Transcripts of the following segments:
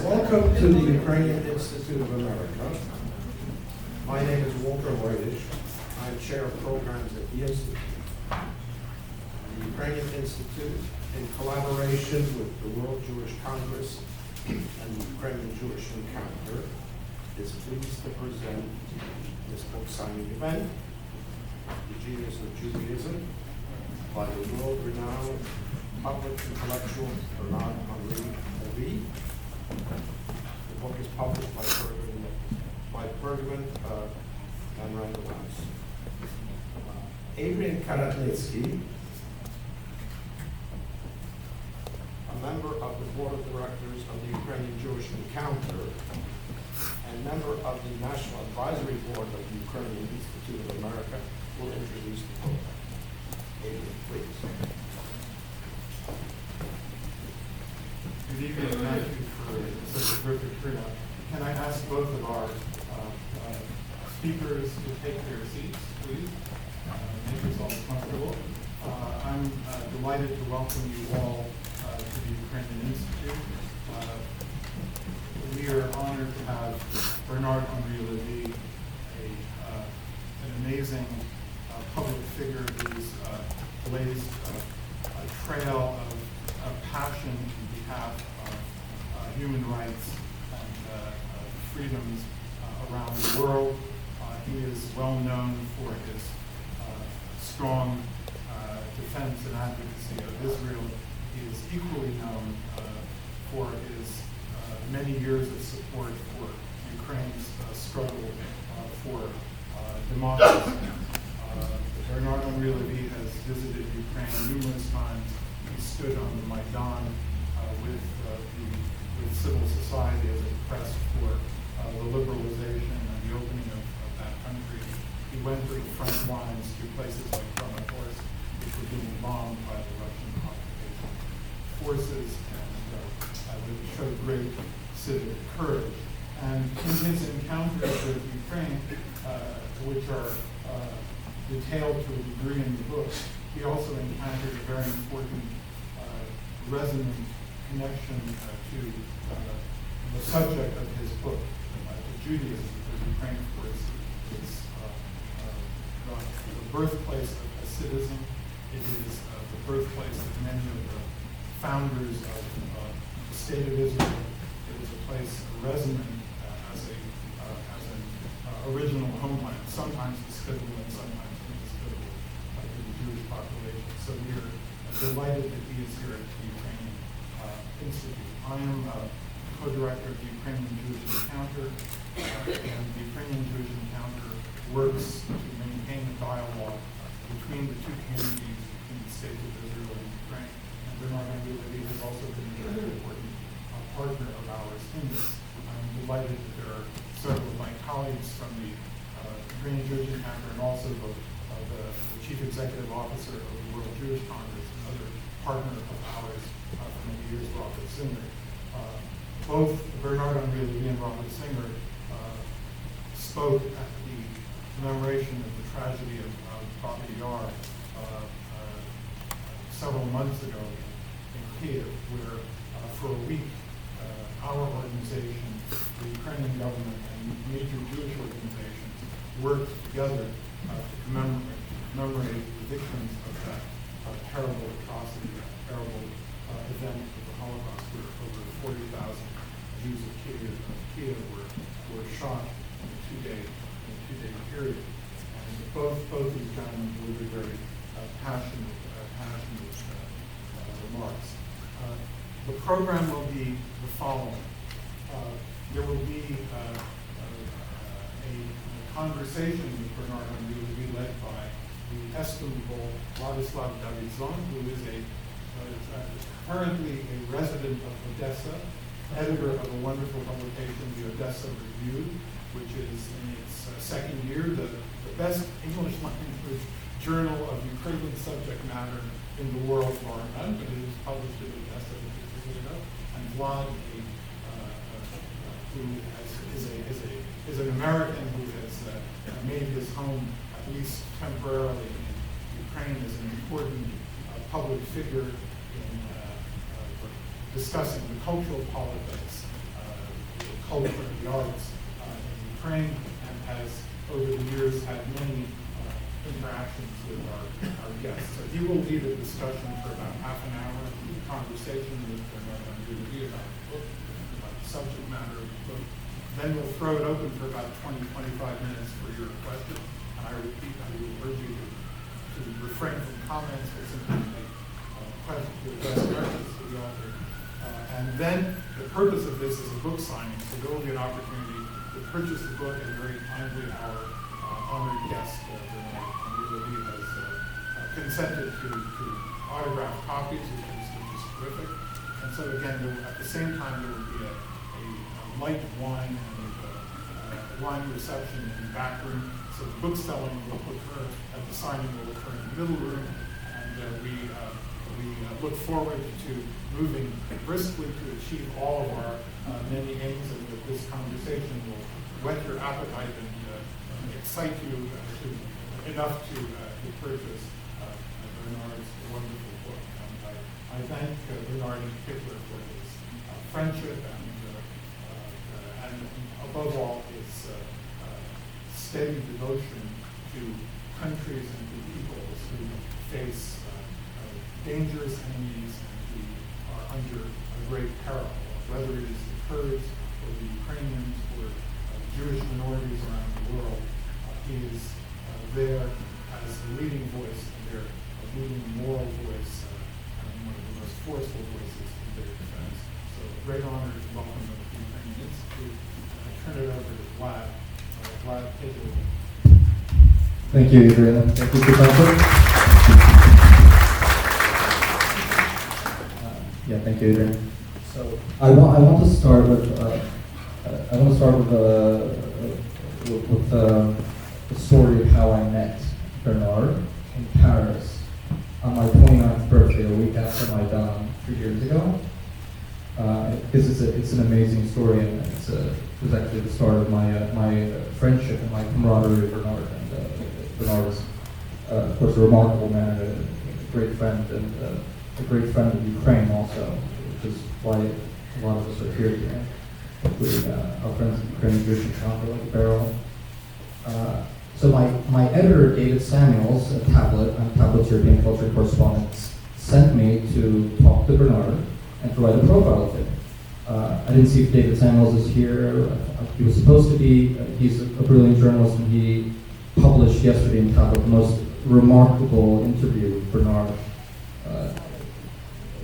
Welcome to the Ukrainian Institute of America. My name is Walter Hoydysh. I'm chair of programs at the Institute. The Ukrainian Institute, in collaboration with the World Jewish Congress and the Ukrainian Jewish Encounter, is pleased to present this book signing event, The Genius of Judaism, by the world-renowned public intellectual Bernard-Henri Levy. The book is published by Pergamon and Random House. Adrian Karatnycky, a member of the board of directors of the Ukrainian Jewish Encounter and member of the National Advisory Board of the Ukrainian Institute of America, will introduce the book. Adrian, please. Good evening, and thank you for such a terrific turnout. Can I ask both of our speakers to take their seats, please? Make yourselves comfortable. I'm delighted to welcome you all to the Ukrainian Institute. We are honored to have Bernard-Henri Levy, an amazing public figure who's blazed a trail of passion on behalf of human rights and freedoms around the world. He is well known for his strong defense and advocacy of Israel. He is equally known for his many years of support for Ukraine's struggle for democracy. Bernard-Henri Levy has visited Ukraine numerous times. He stood on the Maidan with civil society as it pressed for the liberalization and the opening of that country. He went to the front lines to places like Kramatorsk, which were being bombed by the Russian occupation forces, and showed great civic courage. And in his encounters with Ukraine, which are detailed to a degree in the book, he also encountered a very important resonant connection to the subject of his book, to Judaism, because Ukraine, of course, is the birthplace of Hasidism. It is the birthplace of many of the founders of the State of Israel. It is a place resonant as an original homeland, sometimes hospitable and sometimes inhospitable to the Jewish population. So we are delighted that he is here at the Ukrainian Institute. I am co-director of the Ukrainian Jewish Encounter, and the Ukrainian Jewish Encounter works to maintain a dialogue between the two communities, between the State of Israel and Ukraine. And Bernard-Henri Levy has also been a very important partner of ours in this. I'm delighted that there are several of my colleagues from the Ukrainian Jewish Encounter and also the Chief Executive Officer of the World Jewish Congress, another partner of ours for many years, Robert Singer. Both Bernard-Henri Levy and Robert Singer spoke at the commemoration of the tragedy of Babi Yar several months ago in Kiev, where for a week our organization, the Ukrainian government, and major Jewish organizations worked together to commemorate the victims of that terrible atrocity, that terrible event of the Holocaust, where over 40,000 Jews of Kiev were shot in a two-day period. And both these gentlemen delivered very passionate remarks. The program will be the following. There will be a conversation with Bernard-Henri Levy led by the estimable Vladislav Davidzon, who is currently a resident of Odessa, editor of a wonderful publication, the Odessa Review, which is in its second year, the best English language journal of Ukrainian subject matter in the world, bar none, but it is published in Odessa, which is good enough. And Vlad, who is an American who has made his home, at least temporarily, in Ukraine, as an important public figure in discussing the cultural politics culture and the arts in Ukraine, and has over the years had many interactions with our guests. So he will lead a discussion for about half an hour, a conversation with Bernard-Henri Levy about the book, about the subject matter of the book. Then we'll throw it open for about 20, 25 minutes for your questions. And I repeat, I will urge you to refrain from comments, but simply make questions to address questions to the author. And then the purpose of this is a book signing, so there will be an opportunity to purchase the book, and very kindly our honored guest, Bernard-Henri Levy, has consented to autograph copies, which is terrific. And so again, at the same time, there will be a light wine and wine reception in the back room. So the book selling will occur, at the signing will occur in the middle room, and we look forward to moving briskly to achieve all of our many aims, and that this conversation will whet your appetite and excite you enough to purchase Bernard's wonderful book. And I thank Bernard in particular for his friendship and above all his steady devotion to countries and to peoples who face dangerous enemies and who are under a great peril, whether it is the Kurds or the Ukrainians or Jewish minorities around the world. He is there as the leading voice, and their leading moral voice, and one of the most forceful voices in their defense. So a great honor to welcome them to the Ukrainian Institute. I turn it over to Vlad. Vlad, take it away. Thank you, Adrian. Thank you, Professor. Yeah, thank you, Adrian. So I want to start with the story of how I met Bernard in Paris on my 29th birthday, a week after my Maidan 3 years ago. Because it's an amazing story, and it was actually the start of my friendship and my camaraderie with Bernard. And Bernard is, of course, a remarkable man, a great friend, and a great friend of Ukraine also, which is why a lot of us are here today, including our friends at the Ukrainian Jewish Encounter, like Beryl. So my editor, David Samuels, at Tablet's European Culture Correspondent, sent me to talk to Bernard and to write a profile of him. I didn't see if David Samuels is here. He was supposed to be. He's a brilliant journalist, and he published yesterday in Tablet the most remarkable interview with Bernard.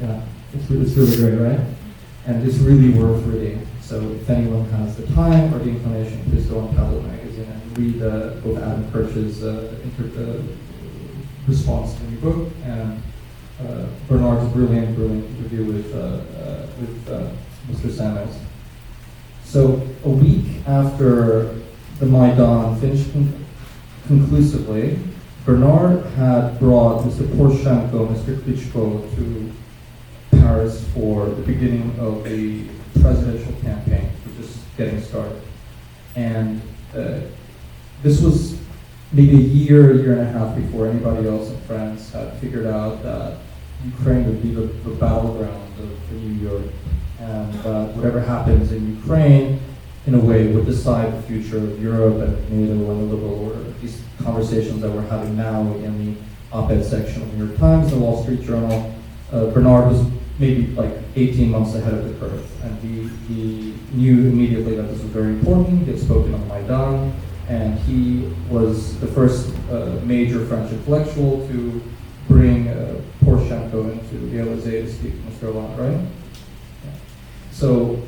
Yeah, it's really great, right? And it's really worth reading. So if anyone has the time or the inclination, please go on Tablet magazine and read both Adam Kirch's response to the book and Bernard's brilliant interview with Mr. Samuels. So a week after the Maidan finished conclusively, Bernard had brought Mr. Poroshenko, Mr. Klitschko to Paris for the beginning of the presidential campaign, which is getting started. And this was maybe a year and a half before anybody else in France had figured out that Ukraine would be the battleground of the new Europe, and that whatever happens in Ukraine, in a way, would decide the future of Europe and NATO and the liberal order. These conversations that we're having now in the op-ed section of the New York Times, the Wall Street Journal, Bernard was maybe like 18 months ahead of the curve, and he knew immediately that this was very important. He had spoken on Maidan, and he was the first major French intellectual to bring Poroshenko into the Élysée to speak to Mr. Hollande, right? Yeah. So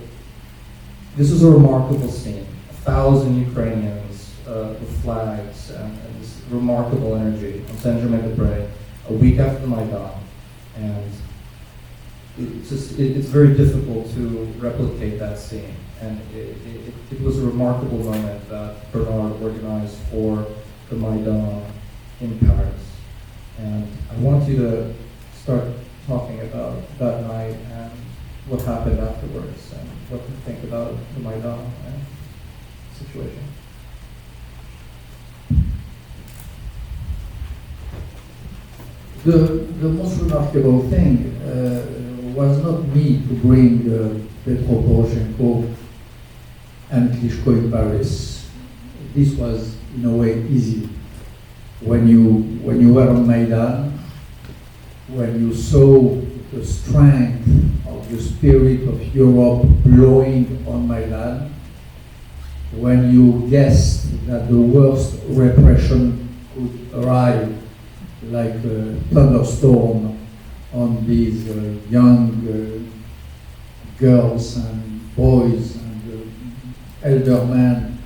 this was a remarkable scene. 1,000 Ukrainians with flags and this remarkable energy on Saint-Germain-des-Prés a week after Maidan, and it's very difficult to replicate that scene. And it was a remarkable moment that Bernard organized for the Maidan in Paris. And I want you to start talking about that night and what happened afterwards and what you think about the Maidan situation. The most remarkable thing was not me to bring Petro Poroshenko and Klitschko in Paris. This was, in a way, easy. When you were on Maidan, when you saw the strength of the spirit of Europe blowing on Maidan, when you guessed that the worst repression could arrive like a thunderstorm on these young girls and boys and elder men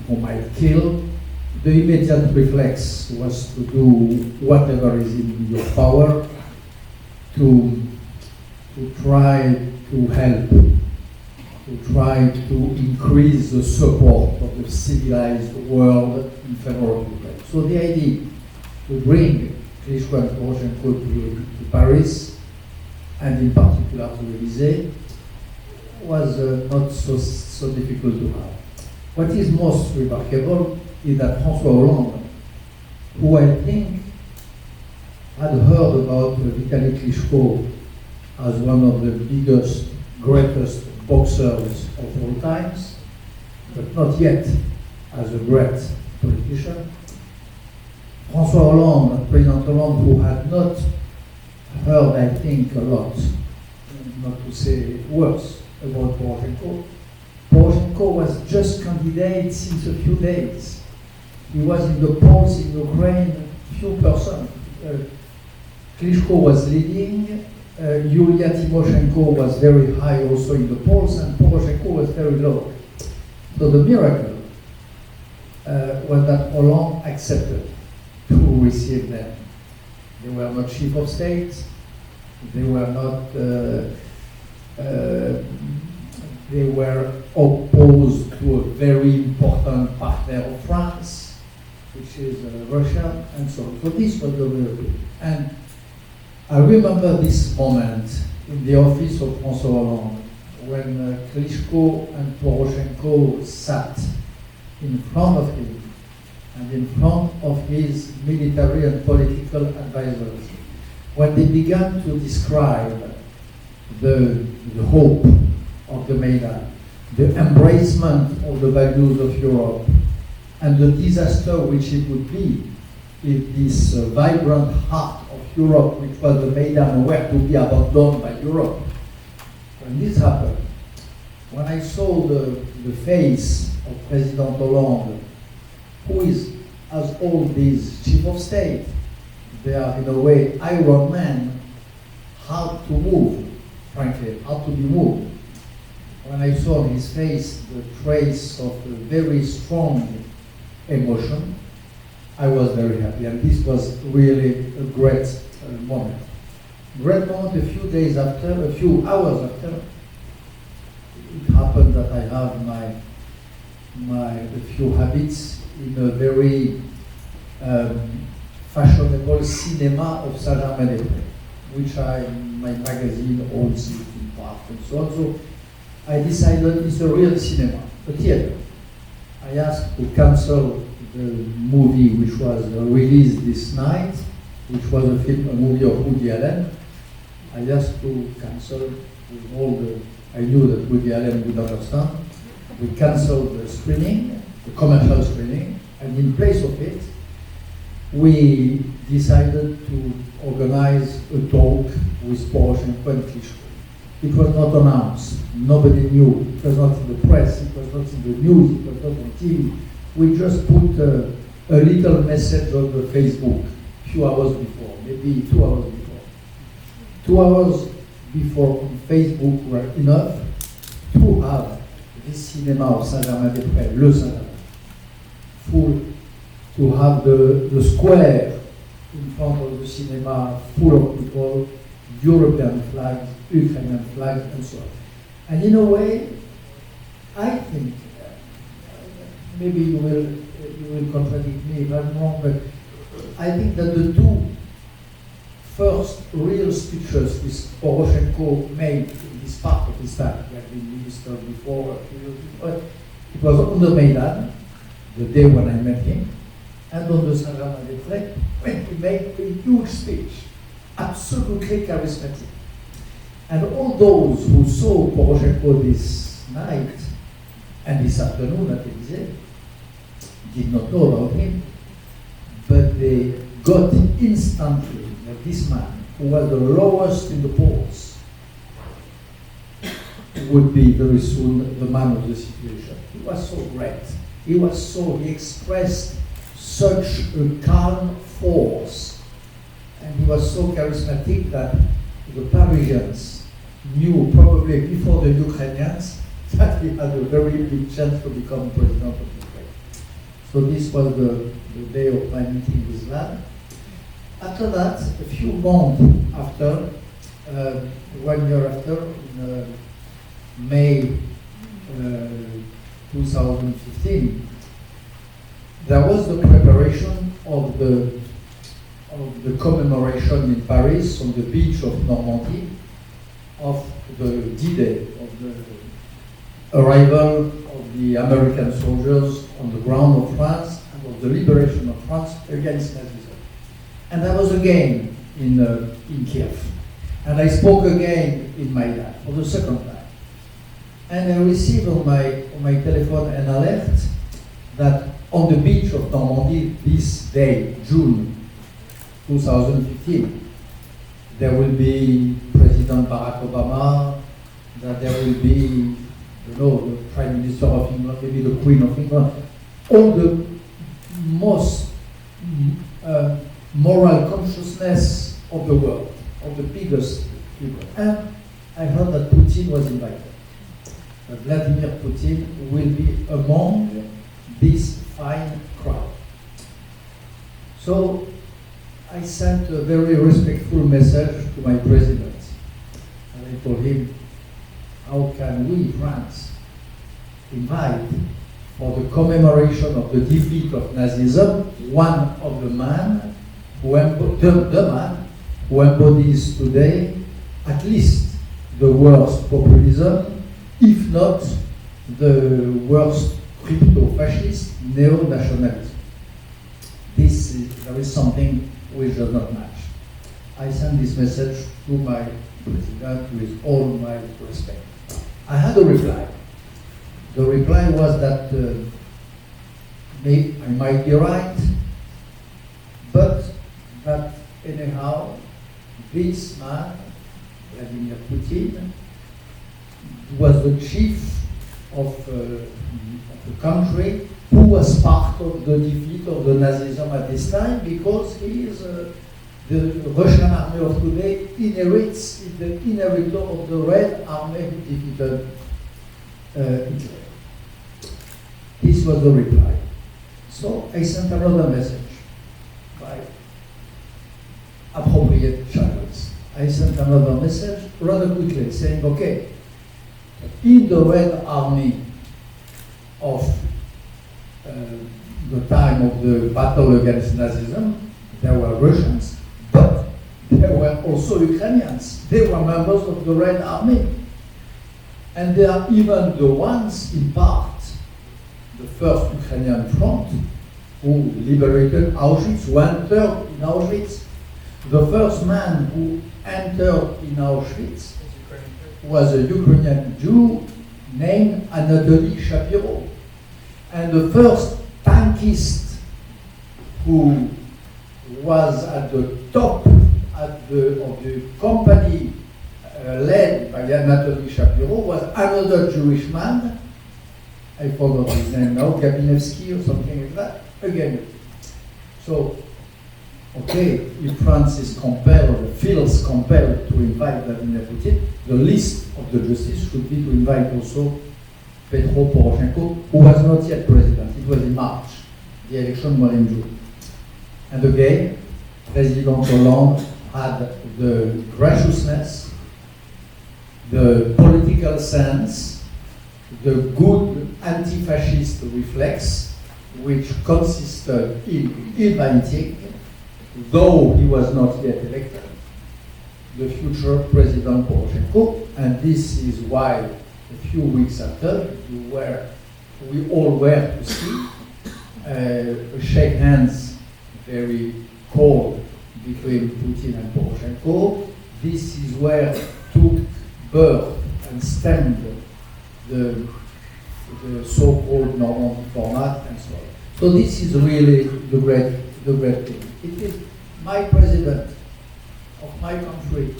who might kill, the immediate reflex was to do whatever is in your power to try to help, to try to increase the support of the civilized world in favor of Ukraine. So the idea to bring Klitschko and Poroshenko to Paris, and in particular to Élysée, was not so difficult to have. What is most remarkable is that François Hollande, who I think had heard about Vitaly Klitschko as one of the biggest, greatest boxers of all times, but not yet as a great politician. François Hollande, President Hollande, who had not heard, I think, a lot, not to say worse, about Poroshenko. Poroshenko was just candidate since a few days. He was in the polls in Ukraine, few percent. Klitschko was leading, Yulia Tymoshenko was very high also in the polls, and Poroshenko was very low. So the miracle was that Hollande accepted to receive them. They were not chief of state, they were not, they were opposed to a very important partner of France, which is Russia, and so on. So this was the miracle. And I remember this moment in the office of François Hollande when Klitschko and Poroshenko sat in front of him and in front of his military and political advisors, when they began to describe the hope of the Maidan, the embracement of the values of Europe, and the disaster which it would be if this vibrant heart of Europe, which was the Maidan, were to be abandoned by Europe. When this happened, when I saw the face of President Hollande, who is, as all these chief of state, they are in a way Iron Man, hard to move, frankly, hard to be moved. When I saw on his face the trace of a very strong emotion, I was very happy, and this was really a great moment. Great moment. A few days after, a few hours after, it happened that I have a few habits in a very fashionable cinema of Saint-Germain-des-Prés, which my magazine owns it in part and so on. So I decided it's a real cinema, a theater. I asked to cancel the movie which was released this night, which was a movie of Woody Allen. I asked to cancel with all the, I knew that Woody Allen would understand. We canceled the screening, the commercial screening, and in place of it, we decided to organize a talk with Poroshenko and Klitschko. It was not announced, nobody knew, it was not in the press, it was not in the news, it was not on TV. We just put a little message on the Facebook a few hours before, maybe 2 hours before. 2 hours before on Facebook were enough to have this cinema of Saint-Germain-des-Prés, Le Saint-Germain, full, to have the square in front of the cinema full of people, European flags, Ukrainian flags, and so on. And in a way, I think, maybe you will contradict me if I'm wrong, but I think that the two first real speeches this Poroshenko made in this part of his time, he had been minister before, but it was on the Maidan, the day when I met him, and on the Saint-Germain-des-Prés, when he made a huge speech, absolutely charismatic. And all those who saw Poroshenko this night, And this afternoon at Élysée, did not know about him, but they got instantly that this man, who was the lowest in the polls, would be very soon the man of the situation. He was so great. He expressed such a calm force, and he was so charismatic that the Parisians knew probably before the Ukrainians that he had a very big chance to become president of Ukraine. So this was the day of my meeting with Vlad. After that, a few months after, 1 year after, in May 2015, there was the preparation of the commemoration in Paris on the beach of Normandy of the D-Day, of the arrival of the American soldiers on the ground of France and of the liberation of France against Nazism. And I was again in Kiev, and I spoke again in Maidan for the second time. And I received on my telephone an alert that on the beach of Normandy this day, June 2015, there will be President Barack Obama, that there will be, the Prime Minister of England, maybe the Queen of England, all the most moral consciousness of the world, of the biggest people. And I heard that Putin was invited. That Vladimir Putin will be among this fine crowd. So I sent a very respectful message to my president. And I told him, how can we, France, invite for the commemoration of the defeat of Nazism, one of the man who embodies today at least the worst populism, if not the worst crypto-fascist neo-nationalism. There is something which does not match. I sent this message to my president with all my respect. I had a reply. The reply was that I might be right, but that anyhow, this man, Vladimir Putin, was the chief of the country who was part of the defeat of the Nazism at this time, because he is the Russian army of today inherits the inheritor of the Red Army who defeated Hitler. This was the reply. So I sent another message by appropriate channels. I sent another message rather quickly saying, okay, in the Red Army of the time of the battle against Nazism, there were Russians, but there were also Ukrainians. They were members of the Red Army. And they are even the ones, in part, the first Ukrainian front, who liberated Auschwitz, who entered in Auschwitz. The first man who entered in Auschwitz was a Ukrainian Jew named Anatoly Shapiro. And the first tankist who was at the top of the company led by Anatoly Shapiro was another Jewish man. I forgot his name now, Gabinevsky or something like that. Again. So, okay, if France is feels compelled to invite Vladimir Putin, the least of the justice should be to invite also Petro Poroshenko, who was not yet president. It was in March. The election was in June. And again, President Hollande had the graciousness, the political sense, the good anti-fascist reflex, which consisted in inviting, though he was not yet elected, the future President Poroshenko. And this is why a few weeks after, we all were to see shake hands, very cold, between Putin and Poroshenko. This is where took birth and stemmed the the so-called normal format, and so on. So this is really the great thing. It is my president of my country,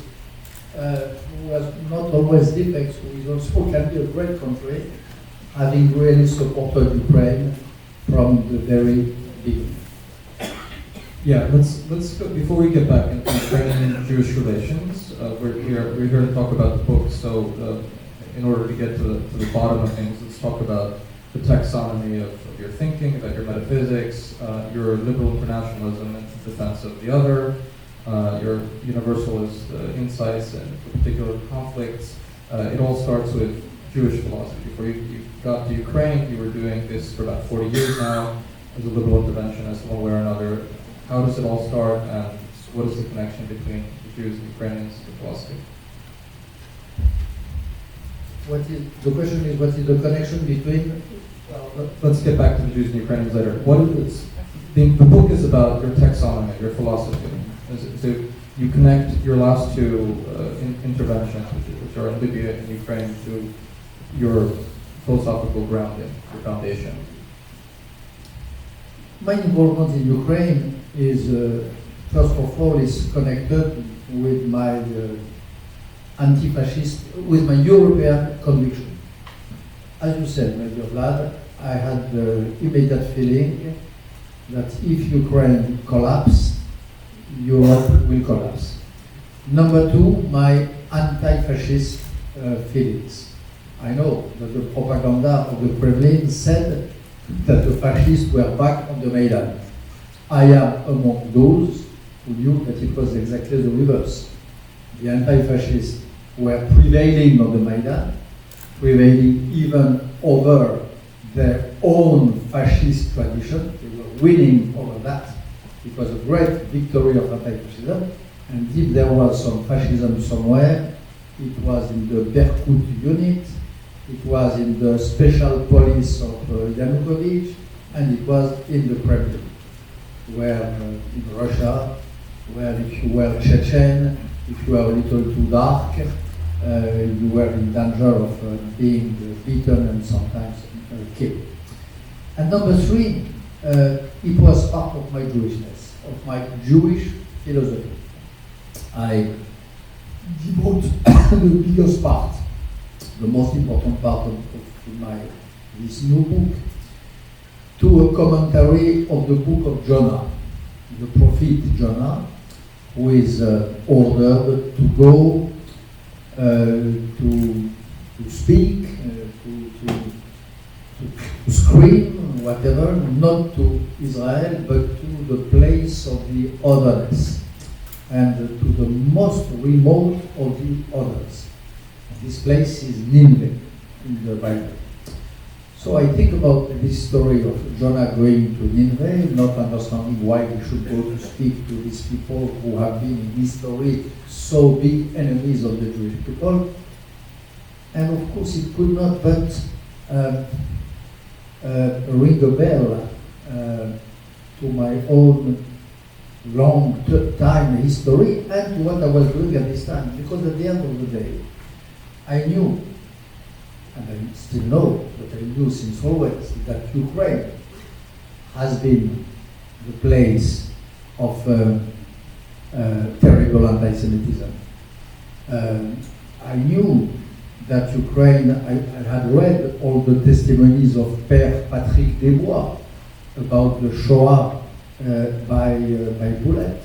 who has not always defects, who is also can be a great country, having really supported Ukraine from the very beginning. Yeah, let's go, before we get back into Ukrainian Jewish relations, we're here to talk about the book. So, in order to get to the bottom of things, let's talk about the taxonomy of your thinking, about your metaphysics, your liberal internationalism in defense of the other, your universalist insights and particular conflicts. It all starts with Jewish philosophy. Before you got to Ukraine, you were doing this for about 40 years now as a liberal interventionist, one way or another. How does it all start, and what is the connection between the Jews and Ukrainians and philosophy? The question is, what is the connection between? Let's get back to the Jews and Ukrainians later. The book is about your taxonomy, your philosophy. So you connect your last two interventions, which are in Libya and Ukraine, to your philosophical grounding, your foundation. My involvement in Ukraine is, first of all, is connected with my anti-fascist, with my European conviction. As you said, my dear Vlad, I had the immediate feeling that if Ukraine collapses, Europe will collapse. Number two, my anti-fascist feelings. I know that the propaganda of the Kremlin said that the fascists were back on the Maidan. I am among those who knew that it was exactly the reverse. The anti-fascists were prevailing on the Maidan, prevailing even over their own fascist tradition. They were winning over that. It was a great victory of anti-fascism. And if there was some fascism somewhere, it was in the Berkut unit, it was in the special police of Yanukovych, and it was in the Kremlin, where in Russia, where if you were Chechen, if you were a little too dark, you were in danger of being beaten and sometimes killed. And number three, it was part of my Jewishness, of my Jewish philosophy. I devote the biggest part, the most important part of this new book, to a commentary of the book of Jonah, the prophet Jonah, who is ordered to go to speak, to scream, whatever, not to Israel, but to the place of the otherness, and to the most remote of the others. This place is Nineveh in the Bible. So I think about this story of Jonah going to Nineveh, not understanding why he should go to speak to these people who have been in history so big enemies of the Jewish people. And of course it could not but ring a bell to my own long time history and to what I was doing at this time. Because at the end of the day, I knew, and I still know, but I knew since always, that Ukraine has been the place of terrible anti-Semitism. I knew that Ukraine, I had read all the testimonies of Père Patrick Desbois about the Shoah by bullet.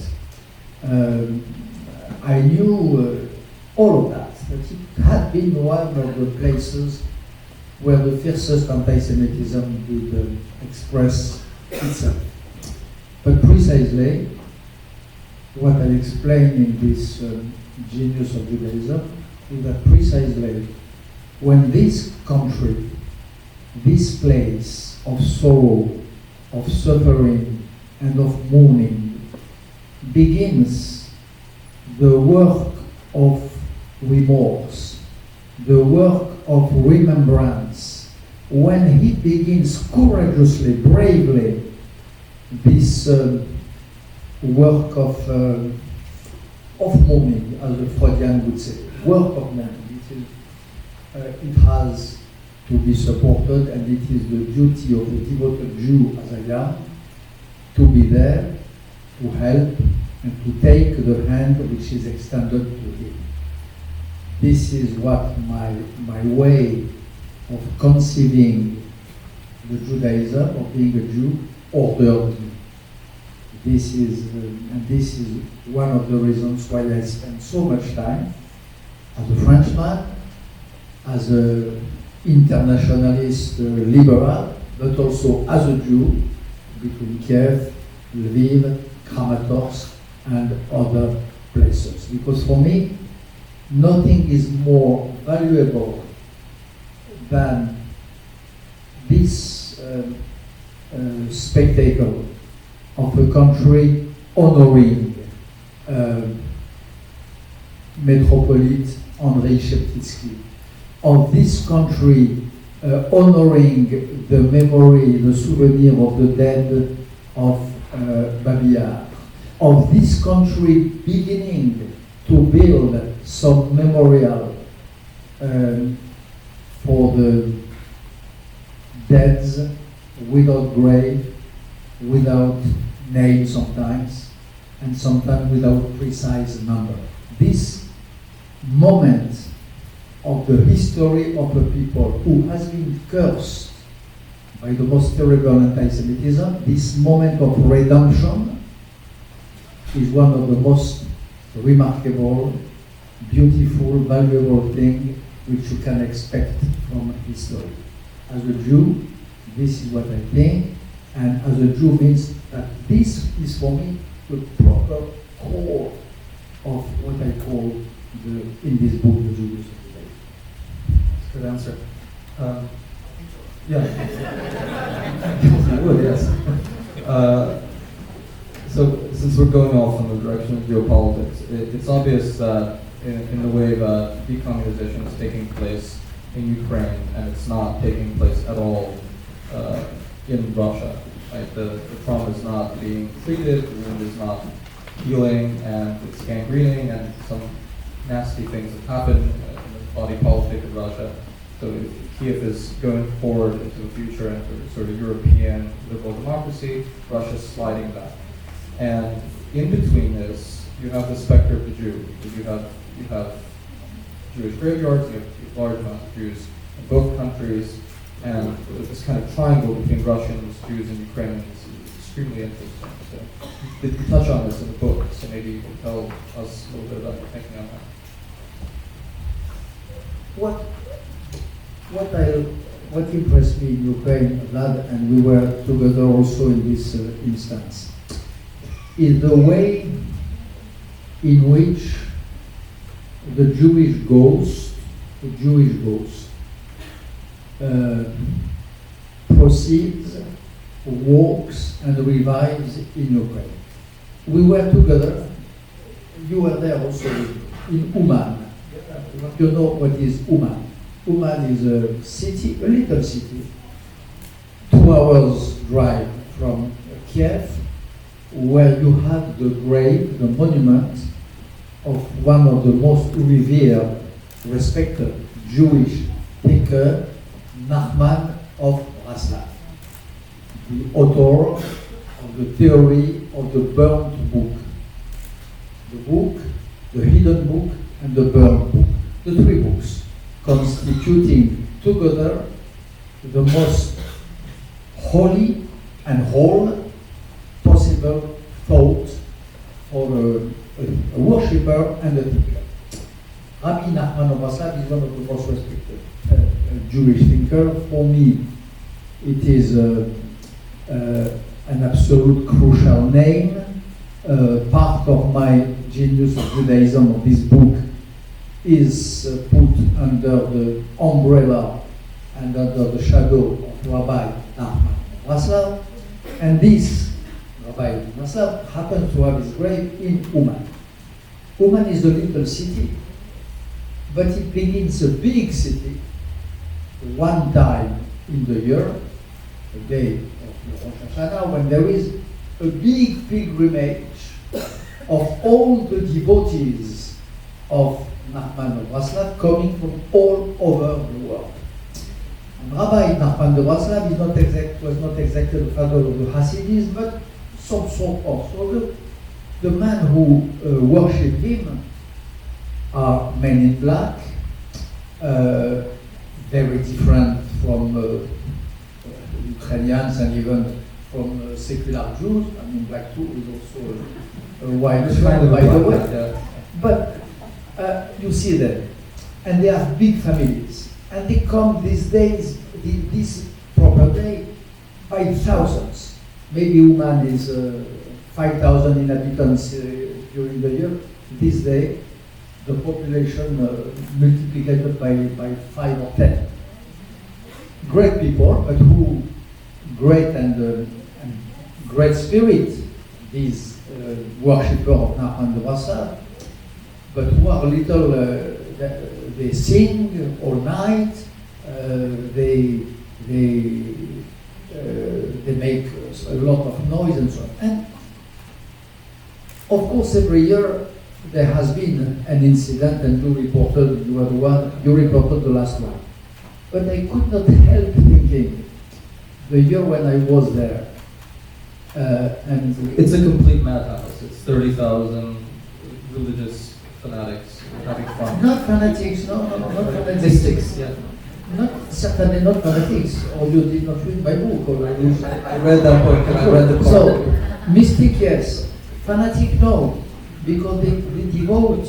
I knew all of that it had been one of the places where the fiercest anti-Semitism would express itself. But precisely, what I explain in this Genius of Judaism is that precisely when this country, this place of sorrow, of suffering, and of mourning begins the work of remorse, the work of remembrance, when he begins courageously, bravely, this work of mourning, as the Freudian would say, work of mourning. It has to be supported, and it is the duty of a devoted Jew as I am to be there, to help, and to take the hand which is extended to him. This is what my way of conceiving the Judaism, of being a Jew, ordered me. This is one of the reasons why I spend so much time as a Frenchman, as an internationalist liberal, but also as a Jew between Kiev, Lviv, Kramatorsk, and other places. Because for me, nothing is more valuable than this spectacle of a country honoring Metropolite Andrei Sheptytsky, of this country honoring the memory, the souvenir of the dead of Babi Yar, of this country beginning to build some memorial for the deads without grave, without name sometimes, and sometimes without precise number. This moment of the history of a people who has been cursed by the most terrible anti-Semitism, this moment of redemption is one of the most remarkable, beautiful, valuable things which you can expect from history. As a Jew, this is what I think, and as a Jew means that this is for me the proper core of what I call in this book the Jewish Judaism. Good answer. Yeah. I would, yes. So, since we're going off in the direction of geopolitics, it's obvious that in the way that decommunization is taking place in Ukraine, and it's not taking place at all in Russia. Right? The trauma is not being treated, the wound is not healing, and it's gangrening, and some nasty things have happened in the body politic of Russia. So if Kiev is going forward into the future and sort of European liberal democracy, Russia's sliding back. And in between this, you have the specter of the Jew. You have Jewish graveyards, you have large amounts of Jews in both countries, and this kind of triangle between Russians, Jews, and Ukrainians is extremely interesting. So did you touch on this in the book? So maybe you can tell us a little bit about your thinking on that. What impressed me in Ukraine, Vlad, and we were together also in this instance, is the way in which the Jewish ghost proceeds, walks, and revives in Ukraine. We were together, you were there also, in Uman. You know what is Uman? Uman is a city, a little city, 2 hours drive from Kiev, where you have the grave, the monument of one of the most revered, respected Jewish thinker, Nachman of Vladislav, the author of the theory of the burnt book. The book, the hidden book, and the burnt book. The 3 books constituting together the most holy and whole possible thought for a worshipper and a thinker. Rabbi Nachman of Vladislav is one of the most respected Jewish thinker. For me, it is an absolute crucial name. Part of my genius of Judaism of this book is put under the umbrella and under the shadow of Rabbi Nachman of Vladislav, and this Rabbi Vladislav happens to have his grave in Uman. Uman is a little city, but it begins a big city one time in the year, the day of Rosh Hashanah, when there is a big pilgrimage of all the devotees of Nachman of Vladislav coming from all over the world. And Rabbi Nachman de Vladislav was not exactly the father of the Hasidism, but some sort of. So the men who worship him are men in black, very different from Ukrainians and even from secular Jews. I mean, black too is also a white Kind of by the way. yeah. But you see them, and they have big families, and they come these days, this proper day, by thousands. Maybe Uman is 5,000 inhabitants during the year. This day, the population multiplied by 5 or 10. Great people, but who great and great spirit, these worshippers of Nachman de Vladislav, but who are little, they sing all night, they make a lot of noise and so on. And of course, every year there has been an incident, and you reported the last one. But I could not help thinking, the year when I was there, and It's a complete madhouse. It's 30,000 religious fanatics having fun. not fanatics, no, not fanatics. Mystics, yeah. Certainly not fanatics, or you did not read my book, or I read that book and I read the So, mystic, yes. Fanatic, no. Because they devote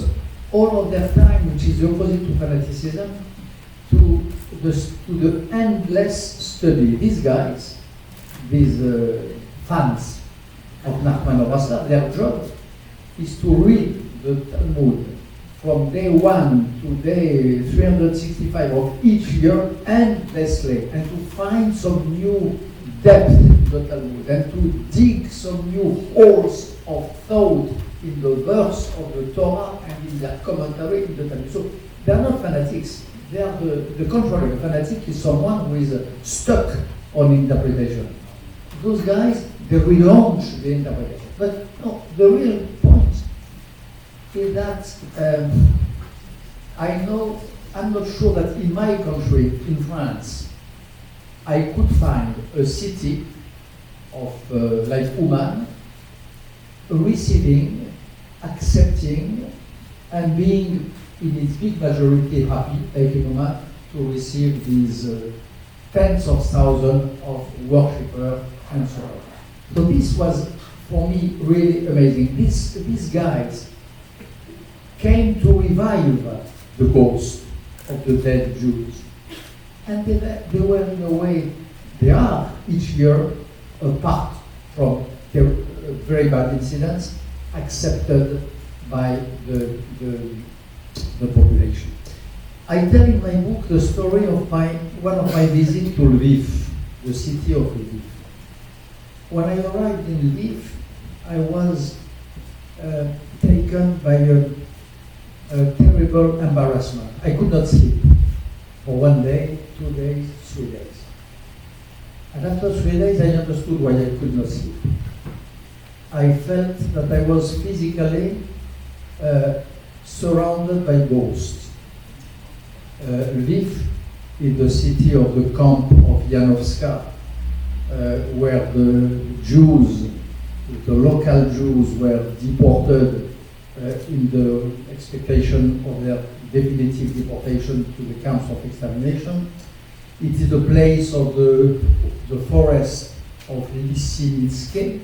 all of their time, which is the opposite to fanaticism, to the endless study. These guys, these fans of Nachman of Vladislav, their job is to read the Talmud from day 1 to day 365 of each year endlessly, and to find some new depth in the Talmud, and to dig some new holes of thought in the verse of the Torah and in their commentary in the Talmud. So they are not fanatics. They are the contrary. A fanatic is someone who is stuck on interpretation. Those guys, they relaunch the interpretation. But no, the real point is that I'm not sure that in my country, in France, I could find a city of like Uman receiving, accepting, and being in its big majority happy, like in Uman, to receive these tens of thousands of worshippers and so on. So this was, for me, really amazing. These guys came to revive the ghost of the dead Jews. And they were, in a way, they are each year, apart from their very bad incidents, accepted by the population. I tell in my book the story of one of my visits to Lviv, the city of Lviv. When I arrived in Lviv, I was taken by a terrible embarrassment. I could not sleep for 1 day, 2 days, 3 days. And after 3 days, I understood why I could not sleep. I felt that I was physically surrounded by ghosts. Lviv is the city of the camp of Janovska, where the Jews, the local Jews, were deported in the expectation of their definitive deportation to the camps of extermination. It is the place of the forest of Lysinitsky,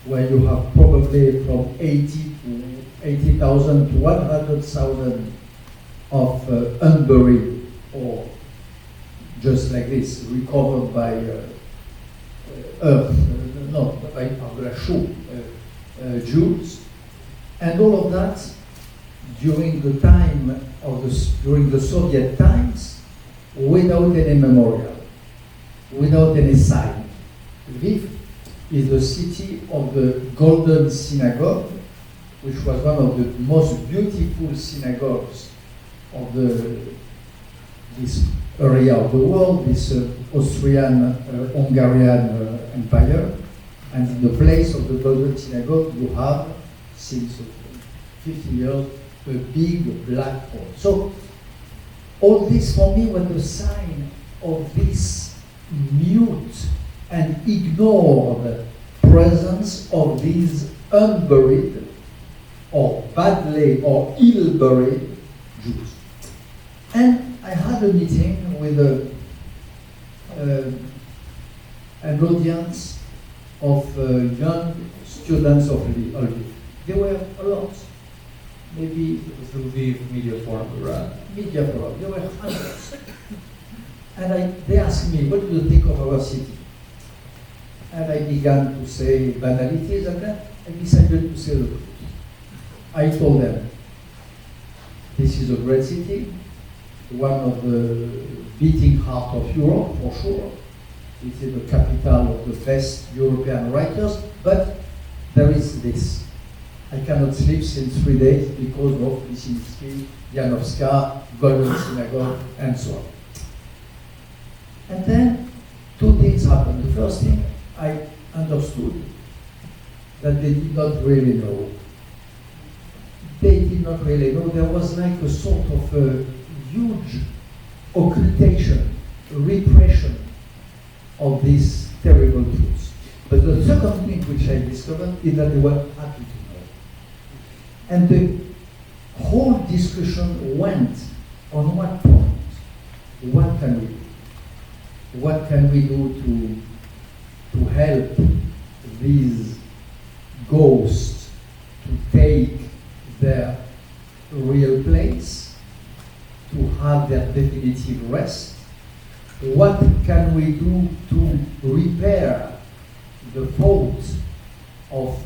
where you have probably from 80,000 to 100,000 of unburied, or just like this, recovered by earth, not by Argrashou, Jews. And all of that during the time of during the Soviet times, without any memorial, without any sign. Lviv is the city of the Golden Synagogue, which was one of the most beautiful synagogues of this area of the world, this Austrian-Hungarian Empire. And in the place of the Golden Synagogue, you have, since 50 years, a big black hole. So all this for me was a sign of this mute and ignored presence of these unburied or badly or ill-buried Jews. And I had a meeting with an audience of young students of Lviv. There were a lot, maybe It was the Lviv Media Forum we were at. media forum, there were hundreds. And they asked me, what do you think of our city? And I began to say banalities, and then I decided to say the truth. I told them, this is a great city, one of the beating heart of Europe, for sure. It is the capital of the best European writers, but there is this. I cannot sleep since 3 days because of Lisinski, Janowska, Golden Synagogue, and so on. And then 2 things happened. The first thing, I understood that they did not really know. They did not really know. There was like a sort of a huge occultation, repression of these terrible truths. But the second thing which I discovered is that they were happy to know. And the whole discussion went on what point? What can we do? What can we do to help these ghosts to take their real place, to have their definitive rest? What can we do to repair the fault of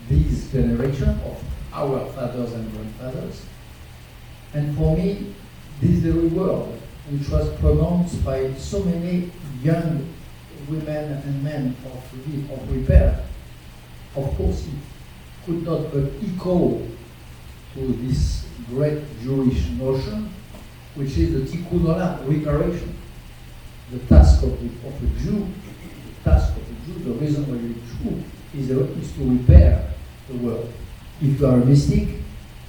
this generation, of our fathers and grandfathers? And for me, this very word, which was pronounced by so many young women and men of repair, of course it could not but echo to this great Jewish notion, which is the tikkun olam, reparation. The task of a Jew, the reason why you're Jew is to repair the world. If you are a mystic,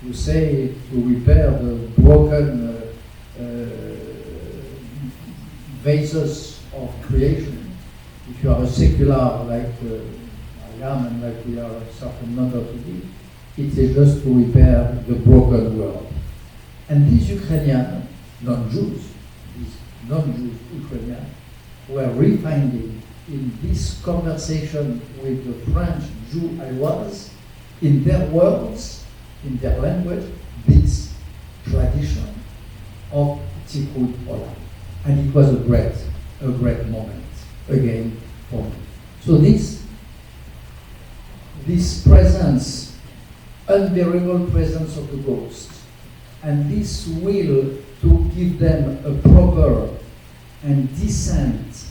you say to repair the broken vases of creation. If you are a secular like I am and like we are a certain number to be, it is just to repair the broken world. And these Ukrainian non-Jews, Ukrainians, were refinding in this conversation with the French Jew I was, in their words, in their language, this tradition of tikkun olam. And it was a great moment, again, for me. So this presence, unbearable presence of the ghost, and this will to give them a proper and decent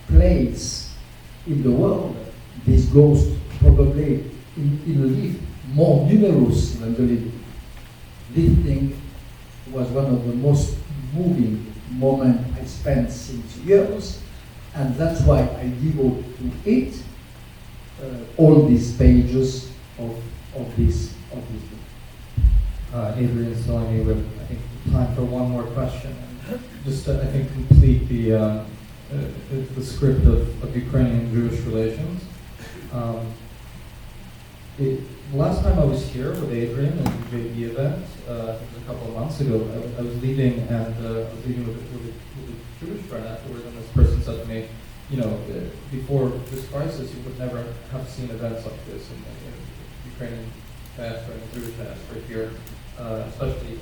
place in the world, this ghost probably in Lviv, more numerous than the Lviv. This thing was one of the most moving moments I spent since years, and that's why I devote to it all these pages of this book. Adrian's telling me we have, I think, time for one more question. And just to, I think, complete the script of Ukrainian Jewish relations. Last time I was here with Adrian at the JB event, it was a couple of months ago, I was leaving, and I was leaving with a Jewish friend afterwards, and this person said to me, you know, before this crisis, you would never have seen events like this in Ukrainian diaspora and Jewish diaspora here, especially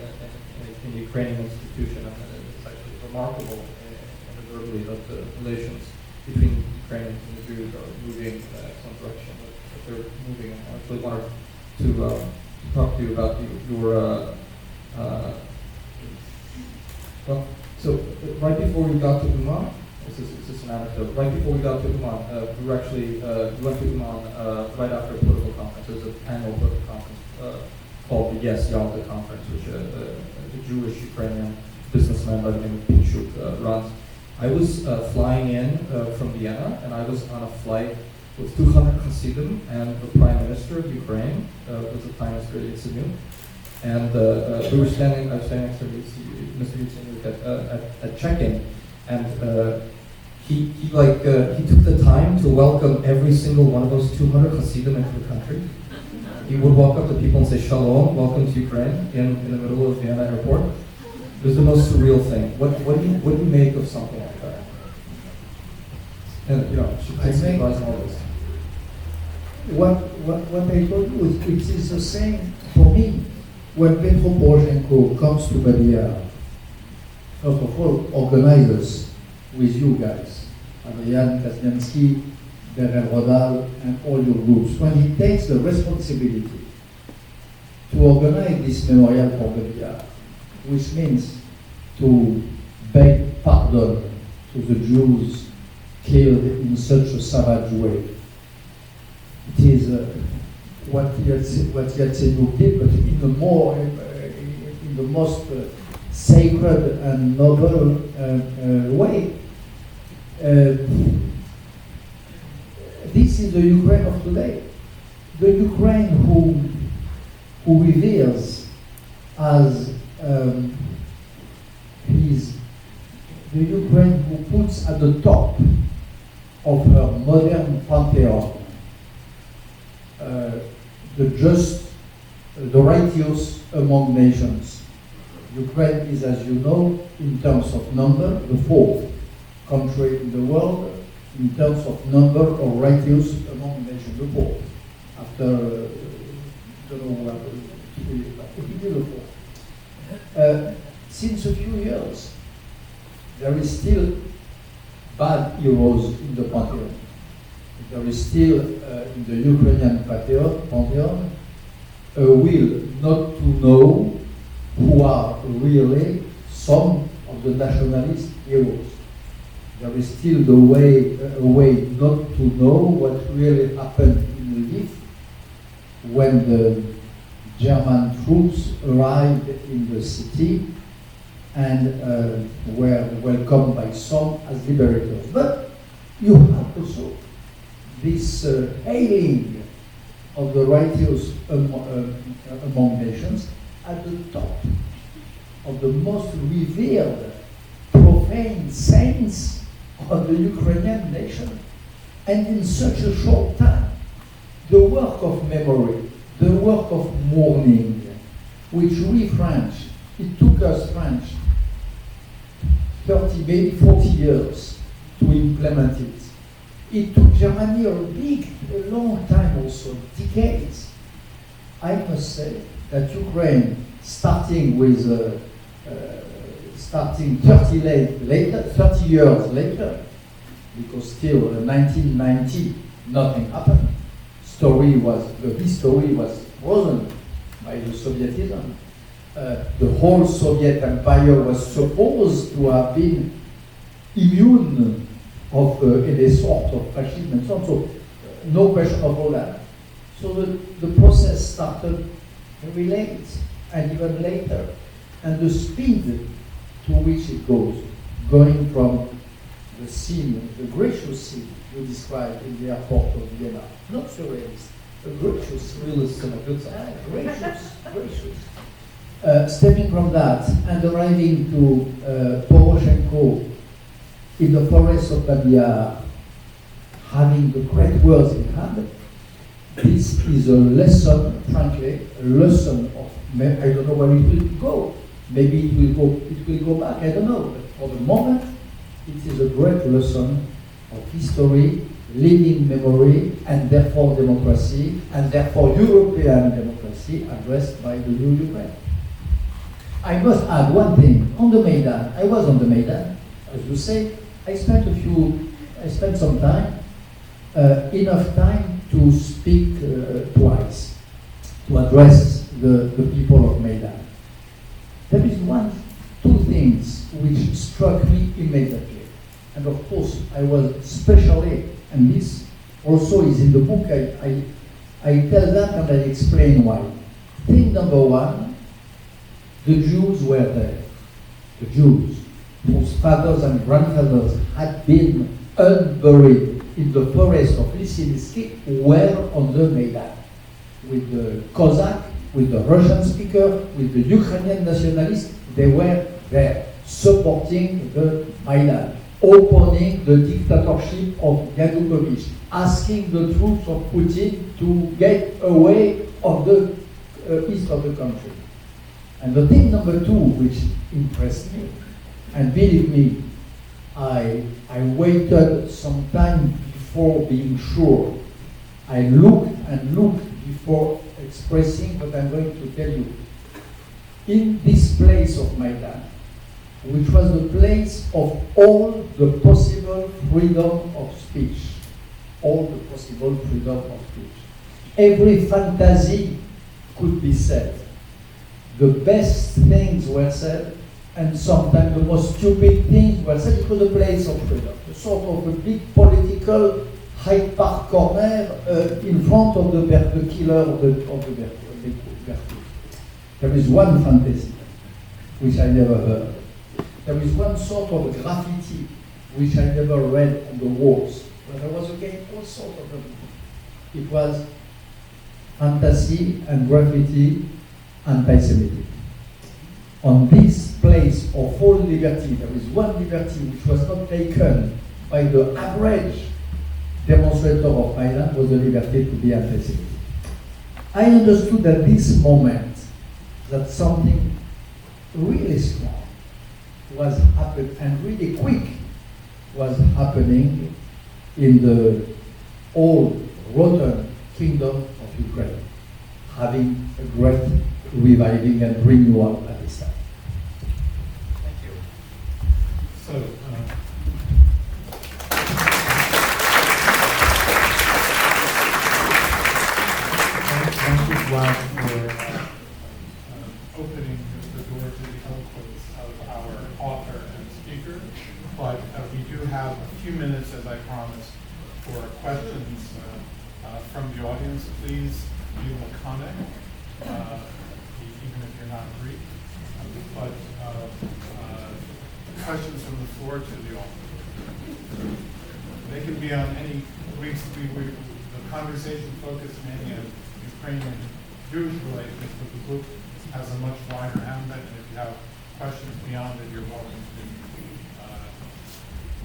in the Ukrainian institution. And it's actually remarkable verbally that the relations between Ukrainians and the Jews are moving in an excellent direction. That they're moving. I actually wanted to talk to you about your well, so right before we got to Uman, this is an anecdote. Right before we got to Uman, we were actually we went to Uman right after a political conference. There was an annual political conference called the Yes Yalta Conference, which a Jewish Ukrainian businessman by the name of Pinchuk runs. I was flying in from Vienna, and I was on a flight with 200 Hasidim and the Prime Minister of Ukraine, was the Prime Minister Yatsenyuk. And we were standing, I was standing next to Mr. Yatsenyuk at check-in, And he took the time to welcome every single one of those 200 Hasidim into the country. He would walk up to people and say, "Shalom, welcome to Ukraine," in the middle of Vienna airport. It was the most surreal thing. What do you make of something like that? And she puts me on all this. What I told you, it is the same for me. When Petro Poroshenko comes to Badia, first of all, organizers with you guys, Adrian Karatnycky, Bernard-Henri, and all your groups, when he takes the responsibility to organize this memorial for Badia, which means to beg pardon to the Jews killed in such a savage way. It is what Yatsenyuk did, but in the most sacred and noble way. This is the Ukraine of today. The Ukraine who reveres as the Ukraine who puts at the top of her modern pantheon the just, the righteous among nations. Ukraine is, as you know, in terms of number, the fourth country in the world, in terms of number of righteous among nations, the fourth. After, don't know what, it is the fourth. Since a few years, there is still bad heroes in the pantheon. There is still in the Ukrainian pantheon a will not to know who are really some of the nationalist heroes. There is still a way not to know what really happened in Lviv when the German troops arrived in the city and were welcomed by some as liberators. But you have also this hailing of the righteous among nations at the top of the most revered profane saints of the Ukrainian nation. And in such a short time, the work of memory, the work of mourning, which we French, it took us French 30, maybe 40 years to implement it. It took Germany a long time also, decades. I must say that Ukraine, starting 30 years later, because still 1990, nothing happened. The history was frozen by the Sovietism. The whole Soviet Empire was supposed to have been immune of any sort of fascism and so on. So no question of all that. So the process started very late and even later. And the speed to which it goes, going from the scene, the gracious scene you described in the airport of Vienna, not surrealist, a gracious, Realist in a good sense. gracious. Stepping from that and arriving to Poroshenko in the forest of Badia, having the great words in hand, this is a lesson, frankly, a lesson of, I don't know where it will go. Maybe it will go back, I don't know. But for the moment, it is a great lesson of history, living memory, and therefore democracy, and therefore European democracy addressed by the new Ukraine. I must add one thing. On the Maidan, I was on the Maidan, as you say. I spent some time, enough time to speak twice, to address the people of Maidan. There is two things which struck me immediately. And of course, I was especially, and this also is in the book, I tell that and I explain why. Thing number one, the Jews were there. The Jews, whose fathers and grandfathers had been unburied in the forest of Lysynsky, were on the Maidan. With the Cossack, with the Russian speaker, with the Ukrainian nationalists, they were there. supporting the Maidan, opposing the dictatorship of Yanukovych, asking the troops of Putin to get away of the east of the country. And the thing number two, which impressed me, and believe me, I waited some time before being sure. I looked and looked before expressing what I'm going to tell you. In this place of Maidan, which was the place of all the possible freedom of speech, all the possible freedom of speech. Every fantasy could be said. The best things were said, and sometimes the most stupid things were said. It was a place of freedom, a sort of a big political Hyde Park corner in front of the killer of the Berthoud. There is one fantasy which I never heard. There is one sort of graffiti which I never read on the walls. But there was again all sorts of graffiti. It was fantasy and graffiti anti-Semitic. On this place of all liberty, there is one liberty which was not taken by the average demonstrator of Maidan, was the liberty to be anti-Semitic. I understood at this moment that something really strong was happening, and really quick was happening in the old rotten kingdom of Ukraine, having a great reviving and renewal at this time. Thank you. So, thank you, Vlad, for opening the door to the eloquence of our author and speaker. But we do have a few minutes, as I promised, for questions from the audience. Please be laconic, even if you're not Greek. But questions from the floor to the author. They can be on any. The conversation focused mainly on Ukrainian Jewish relations, but the book has a much wider ambit, and if you have questions beyond it, you're welcome to.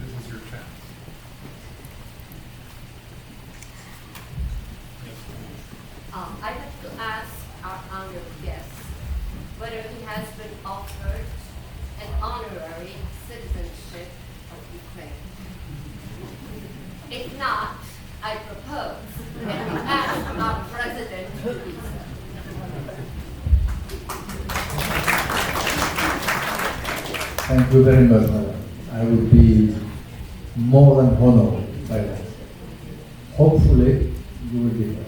This is your chance. Yes, please. I'd like to ask our honored guest whether he has been offered an honorary citizenship of Ukraine. If not, I propose that we ask our president to do so. Thank you very much, madam. I would be more than honored by that. Hopefully, you will be there.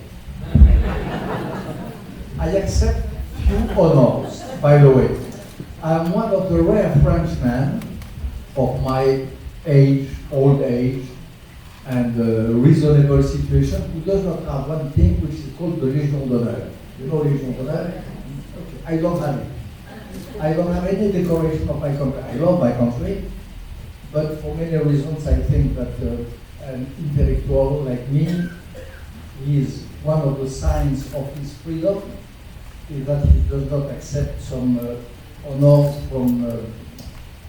I accept few honors, by the way. I'm one of the rare Frenchmen of my age, old age, and reasonable situation who does not have one thing which is called the Légion d'honneur. You know Légion d'honneur? Okay. I don't have it. I don't have any decoration of my country. I love my country, but for many reasons I think that an intellectual like me is one of the signs of his freedom is that he does not accept some honors from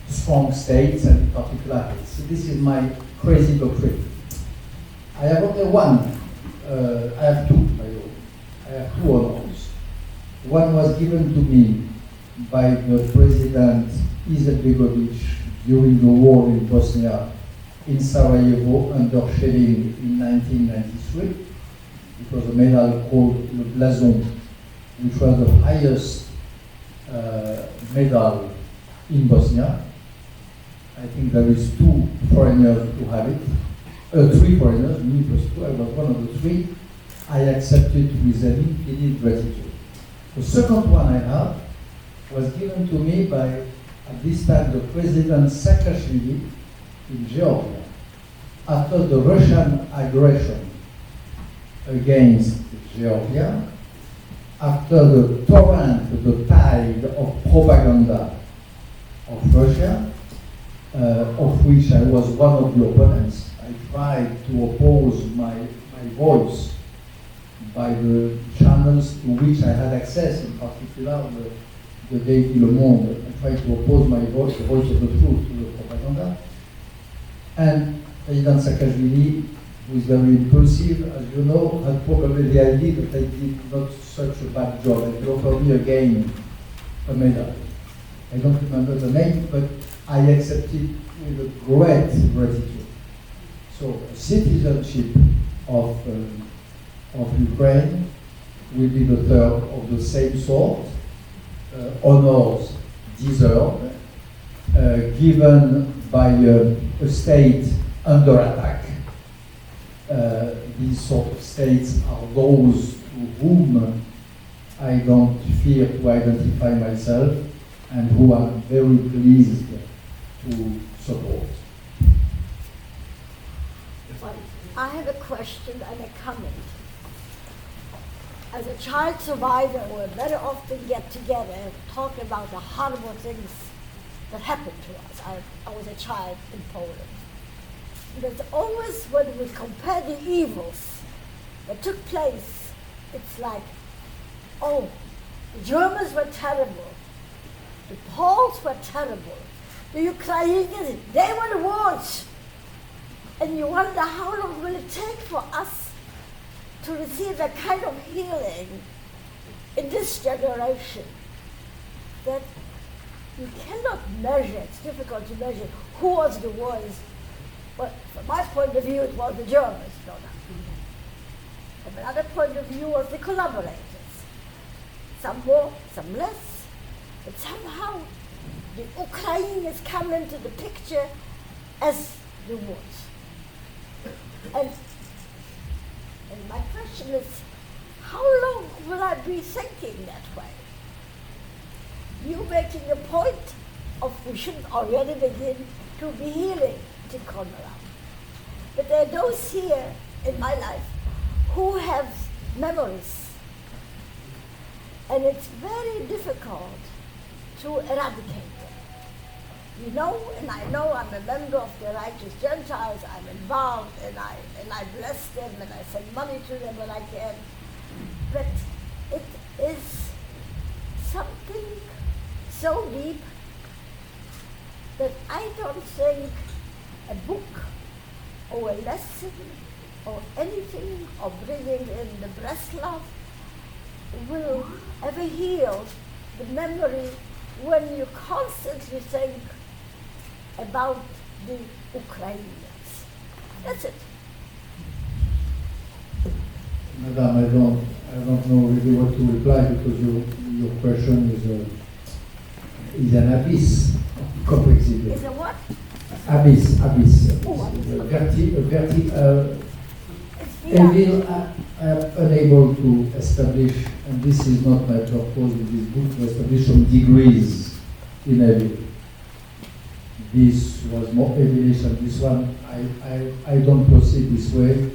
strong states and in particular. So this is my crazy doctrine. I have only one. I have two, by the way. I have two honors. One was given to me by the President Izetbegovic during the war in Bosnia, in Sarajevo, under shelling in 1993. It was a medal called Le Blason, which was the highest medal in Bosnia. I think there is two foreigners who have it. Three foreigners, me plus two, I was one of the three. I accepted with an infinite gratitude. The second one I have was given to me by, at this time, the President Saakashvili in Georgia, after the Russian aggression against Georgia, after the torrent, the tide of propaganda of Russia, of which I was one of the opponents. I tried to oppose my voice by the channels to which I had access, in particular the daily Le Monde. I try to oppose my voice, the voice of the truth, to the propaganda. And President Saakashvili, who is very impulsive, as you know, had probably the idea that I did not such a bad job, and he offered me again a medal. I don't remember the name, but I accepted with a great gratitude. So, citizenship of Ukraine will be the third of the same sort, honors deserved, given by a state under attack. These sort of states are those to whom I don't fear to identify myself and who I'm very pleased to support. I have a question and a comment. As a child survivor, we very often get together and talk about the horrible things that happened to us. I was a child in Poland. But always when we compare the evils that took place, it's like, oh, the Germans were terrible, the Poles were terrible, the Ukrainians, they were the worst. And you wonder how long will it take for us to receive that kind of healing in this generation that you cannot measure. It's difficult to measure who was the worst. But from my point of view, it was the Germans, no doubt. From another point of view, was the collaborators. Some more, some less. But somehow, the Ukrainians come into the picture as the worst. And my question is, how long will I be thinking that way? You making a point of we should already begin to be healing to come around. But there are those here in my life who have memories. And it's very difficult to eradicate them. You know, and I know I'm a member of the Righteous Gentiles, I'm involved, and I bless them, and I send money to them when I can. But it is something so deep that I don't think a book or a lesson or anything or bringing in the Breslov will ever heal the memory when you constantly think about the Ukrainians. That's it. Madam, I don't know really what to reply because your question is an abyss of complexity. Is a what? Abyss. Oh, Evil, unable to establish, and this is not my purpose in this book, to establish some degrees in evil. This was more evilish than this one. I don't proceed this way.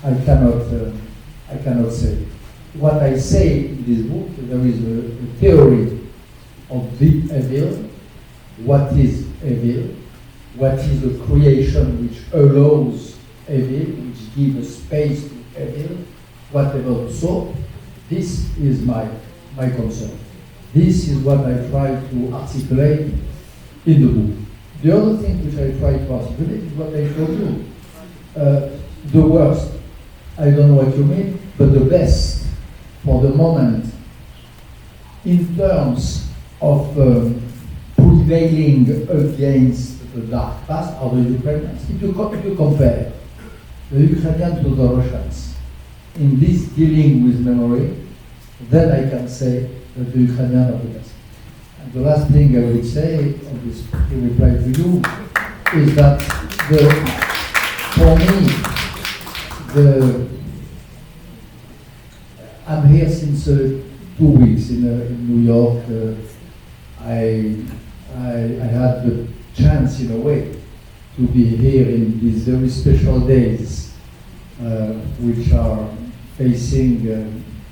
I cannot say. What I say in this book, there is a theory of the evil. What is evil? What is the creation which allows evil, which gives space to evil, whatever sort? This is my concern. This is what I try to articulate in the book. The other thing which I try to articulate is what I told you. The worst, I don't know what you mean, but the best for the moment in terms of prevailing against the dark past are the Ukrainians. If you compare the Ukrainians to the Russians in this dealing with memory, then I can say that the Ukrainians are the best. And the last thing I will say on this reply to you is that for me, I'm here since 2 weeks in New York. I had the chance, in a way, to be here in these very special days, which are facing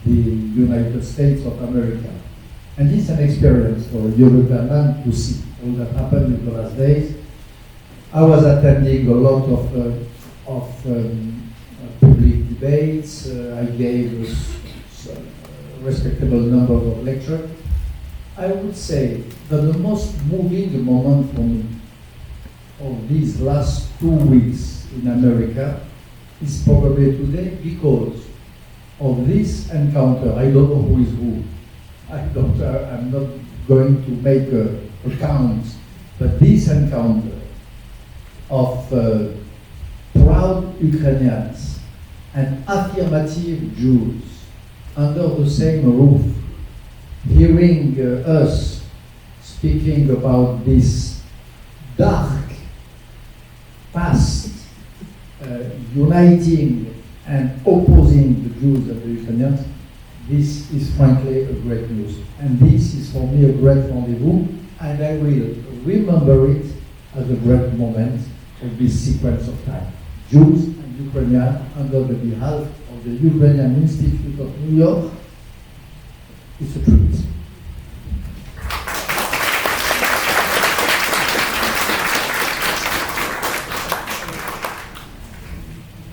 the United States of America. And it's an experience for a European man to see all that happened in the last days. I was attending a lot of public debates. I gave a respectable number of lectures. I would say that the most moving moment for me of these last 2 weeks in America is probably today because of this encounter. I don't know who is who. I'm not going to make a count, but this encounter of proud Ukrainians and affirmative Jews under the same roof, hearing us speaking about this dark past, uniting and opposing the Jews and the Ukrainians, this is frankly a great news. And this is for me a great rendezvous, and I will remember it as a great moment of this sequence of time. Jews and Ukrainians under the behalf of the Ukrainian Institute of New York. It's a treat.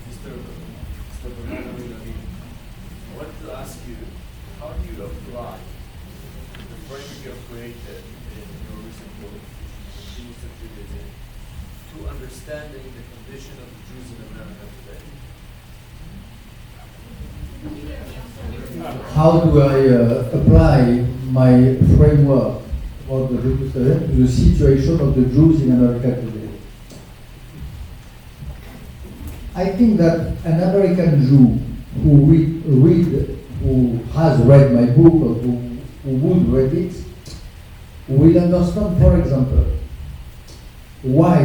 Mr. Bernard-Henri Levy, I want to ask you, how do you apply the framework you have created in your recent book, Incisive Judaism, to understanding the condition of the Jews in America today? How do I apply my framework of the Jerusalem to the situation of the Jews in America today? I think that an American Jew who has read my book or who would read it, will understand, for example, why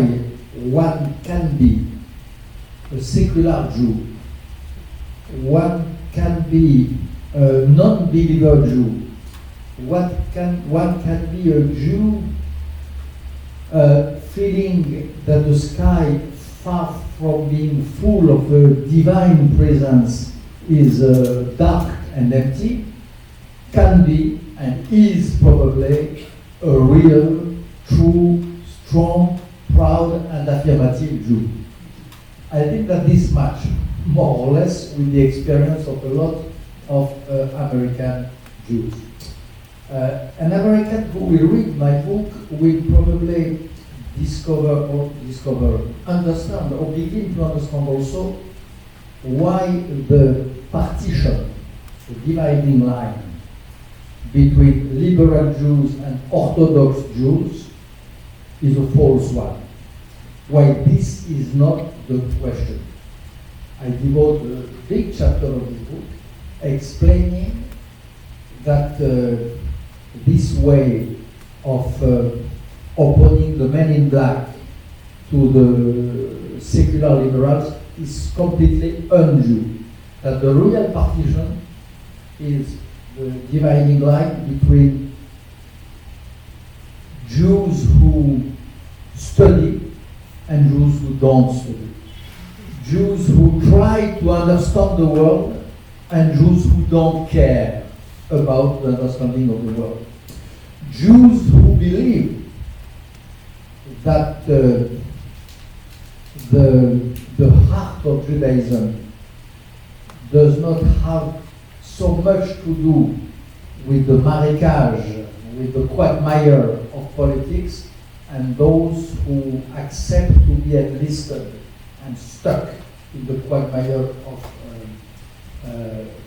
one can be a secular Jew, one can be a non-believer Jew, one can be a Jew feeling that the sky, far from being full of a divine presence, is dark and empty, can be and is probably a real, true, strong, proud and affirmative Jew. I think that this match more or less with the experience of a lot of American Jews. An American who will read my book will probably understand or begin to understand also why the partition, the dividing line between liberal Jews and Orthodox Jews is a false one. Why this is not the question. I devote a big chapter of this book explaining that this way of opening the men in black to the secular liberals is completely un-Jew. That the real partition is the dividing line between Jews who study and Jews who don't study. Jews who try to understand the world and Jews who don't care about the understanding of the world. Jews who believe that the heart of Judaism does not have so much to do with the marriage, with the quagmire of politics, and those who accept to be enlisted and stuck in the quagmire of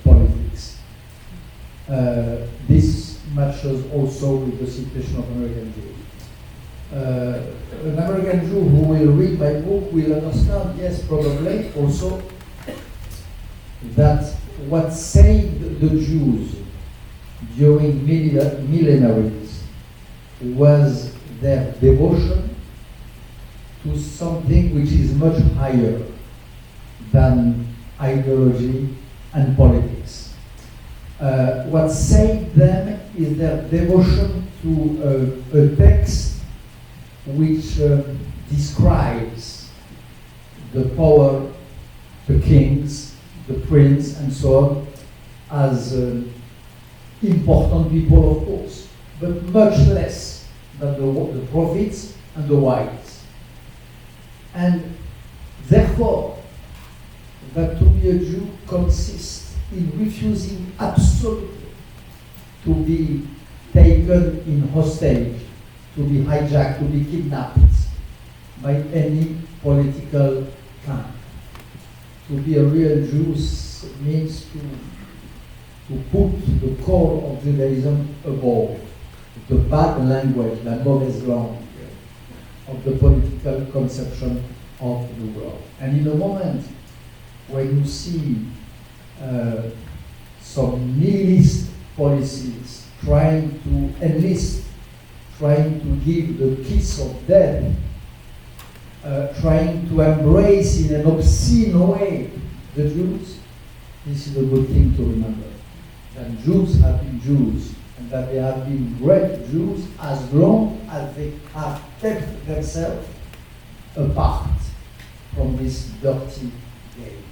politics. This matches also with the situation of American Jews. An American Jew who will read my book will understand, yes, probably also, that what saved the Jews during millenaries was their devotion to something which is much higher than ideology and politics. What saved them is their devotion to a text which describes the power, the kings, the prince, and so on, as important people, of course, but much less than the prophets and the wise. And therefore, that to be a Jew consists in refusing absolutely to be taken taken in hostage, to be hijacked, to be kidnapped by any political camp. To be a real Jew means to put the core of Judaism above the bad language, la mauvaise langue of the political conception of the world. And in a moment when you see some nihilist policies trying to enlist, trying to give the kiss of death, trying to embrace in an obscene way the Jews, this is a good thing to remember. That Jews have been Jews, and that they have been great Jews as long as they have kept themselves apart from this dirty game.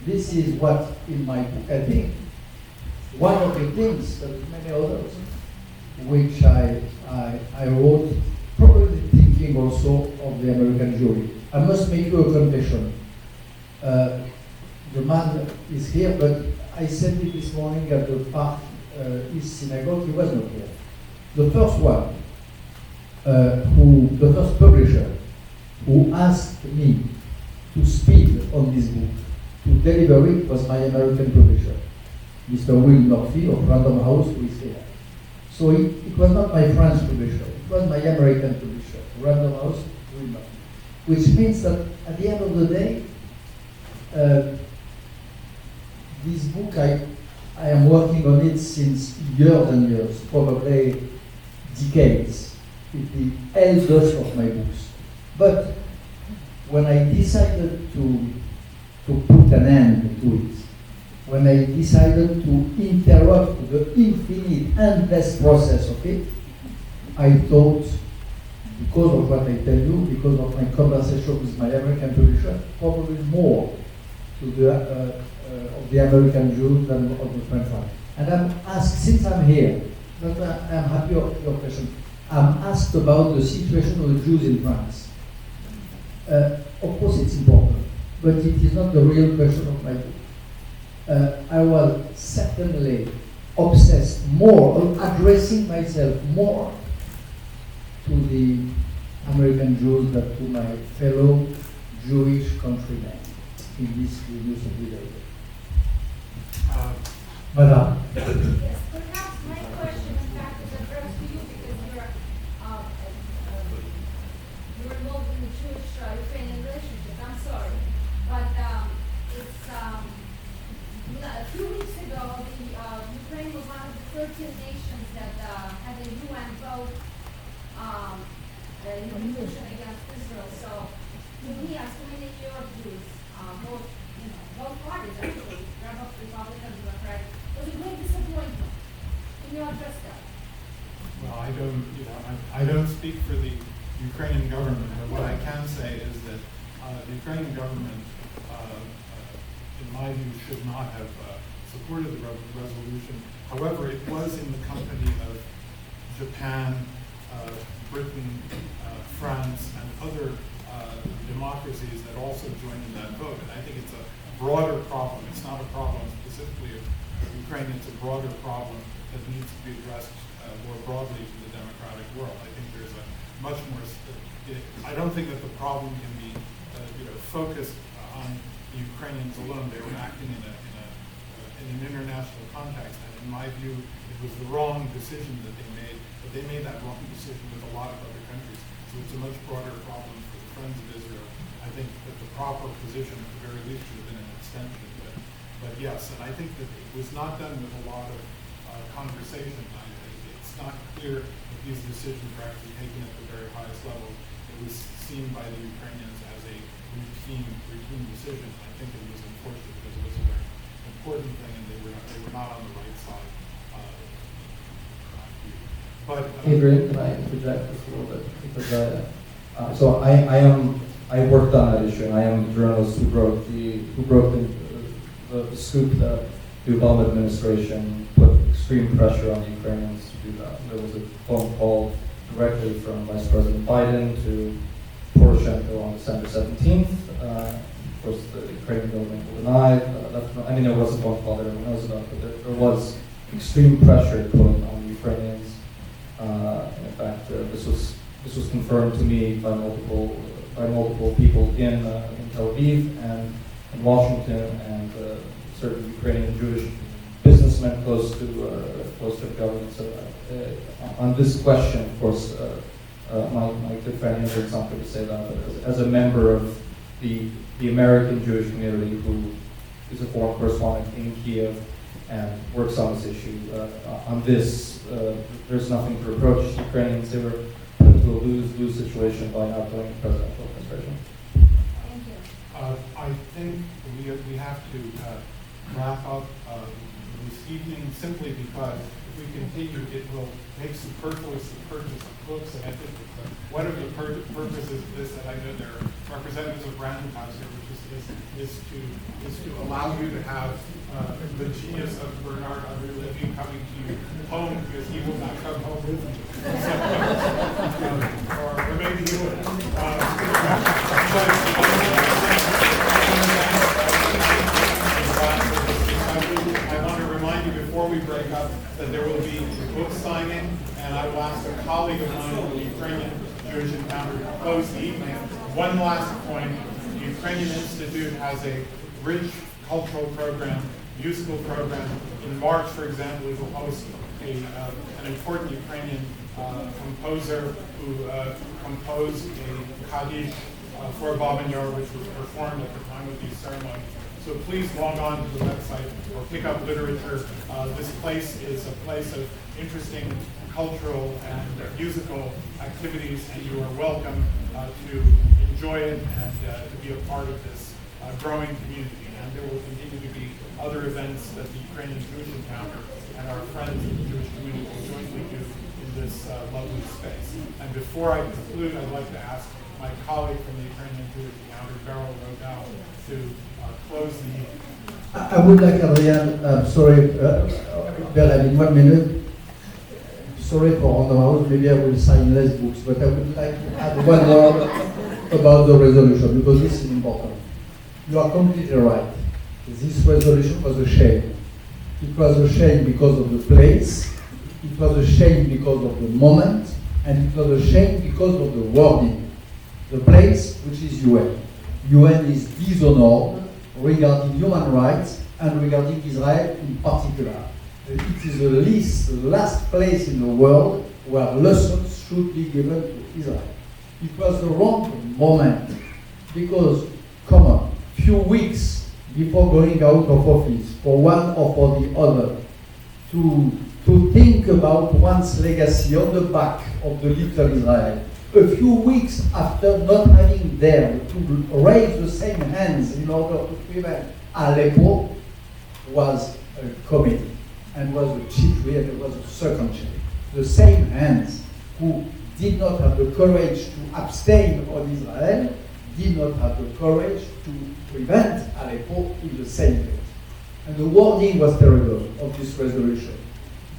This is what, in my book, I think, one of the things, but many others, which I wrote, probably thinking also of the American Jewry. I must make you a confession. The man is here, but I said it this morning at the Park East Synagogue, he was not here. The first one, the first publisher who asked me to speak on this book, to deliver it, was my American publisher, Mr. Will Murphy of Random House, who is here. So it was not my French publisher, it was my American publisher, Random House, Will Murphy. Which means that at the end of the day, this book, I am working on it since years and years, probably decades. It's the eldest of my books. But when I decided to put an end to it, when I decided to interrupt the infinite, endless process of it, I thought, because of what I tell you, because of my conversation with my American publisher, probably more to of the American Jews than of the French one. And I'm asked, since I'm here, but I'm happy of your question, I'm asked about the situation of the Jews in France. Of course it's important, but it is not the real question of my book. I was certainly obsessed more, or addressing myself more to the American Jews than to my fellow Jewish countrymen in this review of Judaism. Madame. Yes, perhaps my question, in fact, is addressed to you because you're involved in the Jewish-Ukrainian relationship. I'm sorry, but it's a few weeks ago, Ukraine was one of the 13 nations that had a UN vote in opposition against Israel. So, to me, as too many Europe Jews, both parties actually, Republican, Democratic, was a great disappointment. Can you address that? Well, I don't speak for the Ukrainian government, but what I can say is that the Ukrainian government, in my view, should not have supported the resolution. However, it was in the company of Japan, Britain, France, and other democracies that also joined in that vote. And I think it's a broader problem. It's not a problem specifically of Ukraine. It's a broader problem that needs to be addressed more broadly to the democratic world. I think there's a much more. I don't think that the problem can be focused on the Ukrainians alone. They were acting in an international context, and in my view, it was the wrong decision that they made. But they made that wrong decision with a lot of other countries. So it's a much broader problem for the friends of Israel. I think that the proper position, at the very least, should have been an extension. But yes, and I think that it was not done with a lot of conversation. It's not clear that these decisions were actually taken at the very highest level. It was seen by the Ukrainians as a routine decision. I think it was unfortunate because it was a very important thing, and they were not on the right side. But Adrian, can I interject just a little bit? Because so I worked on that issue, and I am the journalist who broke the scoop that the Obama administration put extreme pressure on the Ukrainians to do that. There was a phone call directly from Vice President Biden to Poroshenko on December 17th. Of course, the Ukrainian government will deny that. I mean, there was a phone call that everyone knows about, but there was extreme pressure put on the Ukrainians this was confirmed to me by multiple people in Tel Aviv and in Washington, and certain Ukrainian Jewish businessmen close to the government. So on this question, of course, my good friend has something to say about it. As a member of the American Jewish community, who is a foreign correspondent in Kiev and works on this issue, on this, there's nothing to reproach Ukrainians. They were put into a lose-lose situation by not doing the presidential administration. Thank you. I think we have to wrap up this evening, simply because if we continue, it will make superfluous the purchase of books. And I think one of the purposes of this, and I know there are representatives of Random House here, which is to allow you to have the genius of Bernard-Henri Levy coming to you home, because he will not come home with you. Or maybe he would. I want to remind you before we break up that there will be a book signing, and I will ask a colleague of mine from the Ukrainian Jewish Encounter to close the evening. One last point: the Ukrainian Institute has a rich cultural program, musical program. In March, for example, we will host an important Ukrainian composer who composed a Hoydysh for Babanyor, which was performed at the time of these ceremonies. So please log on to the website or pick up literature. This place is a place of interesting cultural and musical activities, and you are welcome to enjoy it and to be a part of this growing community. And there will continue to be other events that the Ukrainian Jewish Encounter and our friends in the Jewish community will jointly do in this lovely space. And before I conclude, I'd like to ask my colleague from the Ukrainian Jewish Encounter, Beryl Rodell, to close the evening. I would like, Adrian, sorry, Beryl, in 1 minute. Sorry for on house, maybe I will sign less books, but I would like to add one word about the resolution, because this is important. You are completely right. This resolution was a shame. It was a shame because of the place, it was a shame because of the moment, and it was a shame because of the wording. The place, which is UN. UN is dishonored regarding human rights and regarding Israel in particular. It is the last place in the world where lessons should be given to Israel. It was the wrong moment, because, come on, few weeks before going out of office, for one or for the other, to think about one's legacy on the back of the little Israel, a few weeks after not having dared to raise the same hands in order to prevent Aleppo, was a comedy, and was a cheat, and it was a circumcision. The same hands who did not have the courage to abstain on Israel did not have the courage to prevent Aleppo in the same place. And the wording was terrible of this resolution,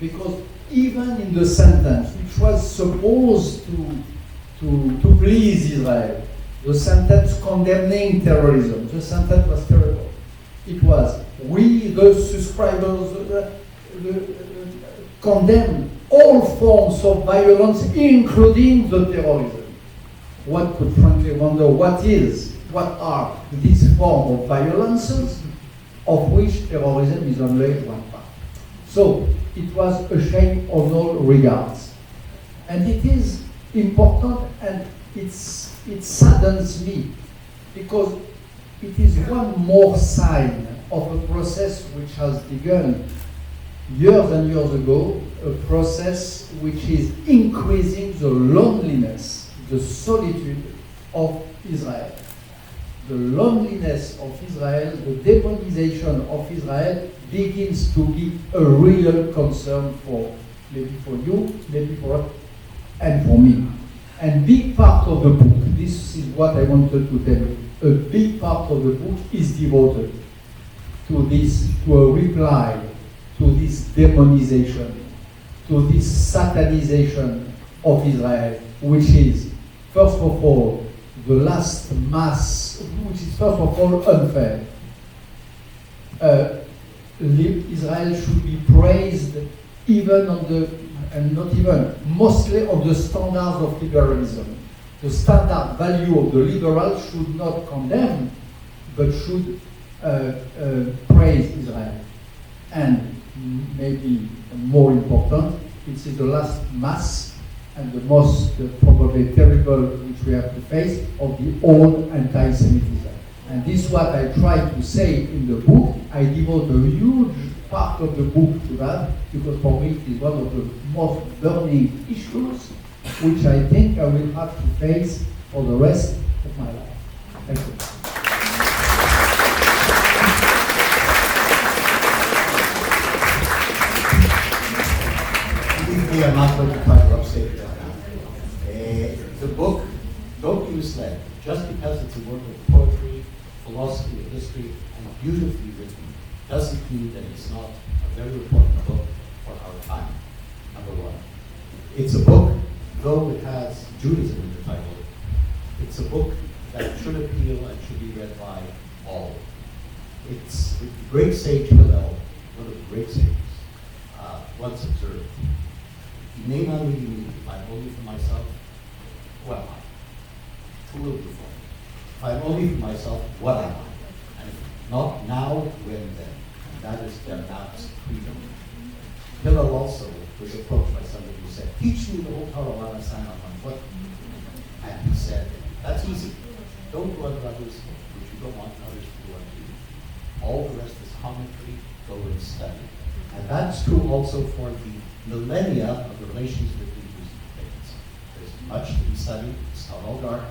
because even in the sentence, which was supposed to please Israel, the sentence condemning terrorism, the sentence was terrible. It was, we, the subscribers, condemn all forms of violence, including the terrorism. One could frankly wonder what are these forms of violences, of which terrorism is only one part. So it was a shame on all regards. And it is important, and it saddens me, because it is one more sign of a process which has begun years and years ago, a process which is increasing the loneliness, the solitude of Israel. The loneliness of Israel, the demonization of Israel begins to be a real concern maybe for you, maybe for us, and for me. And big part of the book, this is what I wanted to tell you, a big part of the book is devoted to this, to a reply to this demonization, to this satanization of Israel, which is, first of all, the last mass, which is first of all unfair. Israel should be praised even on the and not even, mostly on the standards of liberalism. The standard value of the liberal should not condemn, but should praise Israel. And maybe more important, it is the last mass and the most probably terrible which we have to face of the old anti-Semitism. And this is what I try to say in the book. I devote a huge part of the book to that, because for me it is one of the most burning issues which I think I will have to face for the rest of my life. Thank you. We are not going to try to upstate it. The book, don't be misled. Just because it's a work of poetry, philosophy, and history, and beautifully written, doesn't mean that it's not a very important book for our time, number one. It's a book, though it has Judaism in the title, it's a book that should appeal and should be read by all. It's the great sage Hillel, one of the great sages, once observed. You may not really me if I'm only for myself, who am I? Who will do for me? If I'm only for myself, what am I? And if not now, when then? And that is Bernard's freedom. Hillel also was approached by somebody who said, teach me the whole Torah on stand on my foot. And he said, that's easy. Don't do unto others which you don't want others to do unto you. All the rest is commentary, go and study. And that's true also for the millennia of the relations between Jews and pagans. There's much to be studied. It's not all dark,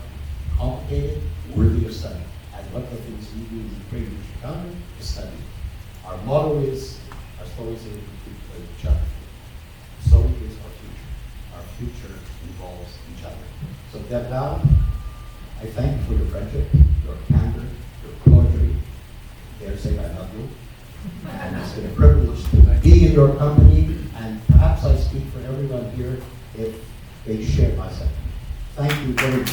complicated, worthy of study. And one of the things we do in the Ukrainian Jewish Encounter is study. Our motto is, our stories are each other. So is our future. Our future involves each other. So Bernard, I thank you for your friendship, your candor, your poetry. Dare say I love you. And it's been a privilege to be in your company, and perhaps I speak for everyone here if they share my sentiment. Thank you very much.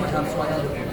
Perhaps one other.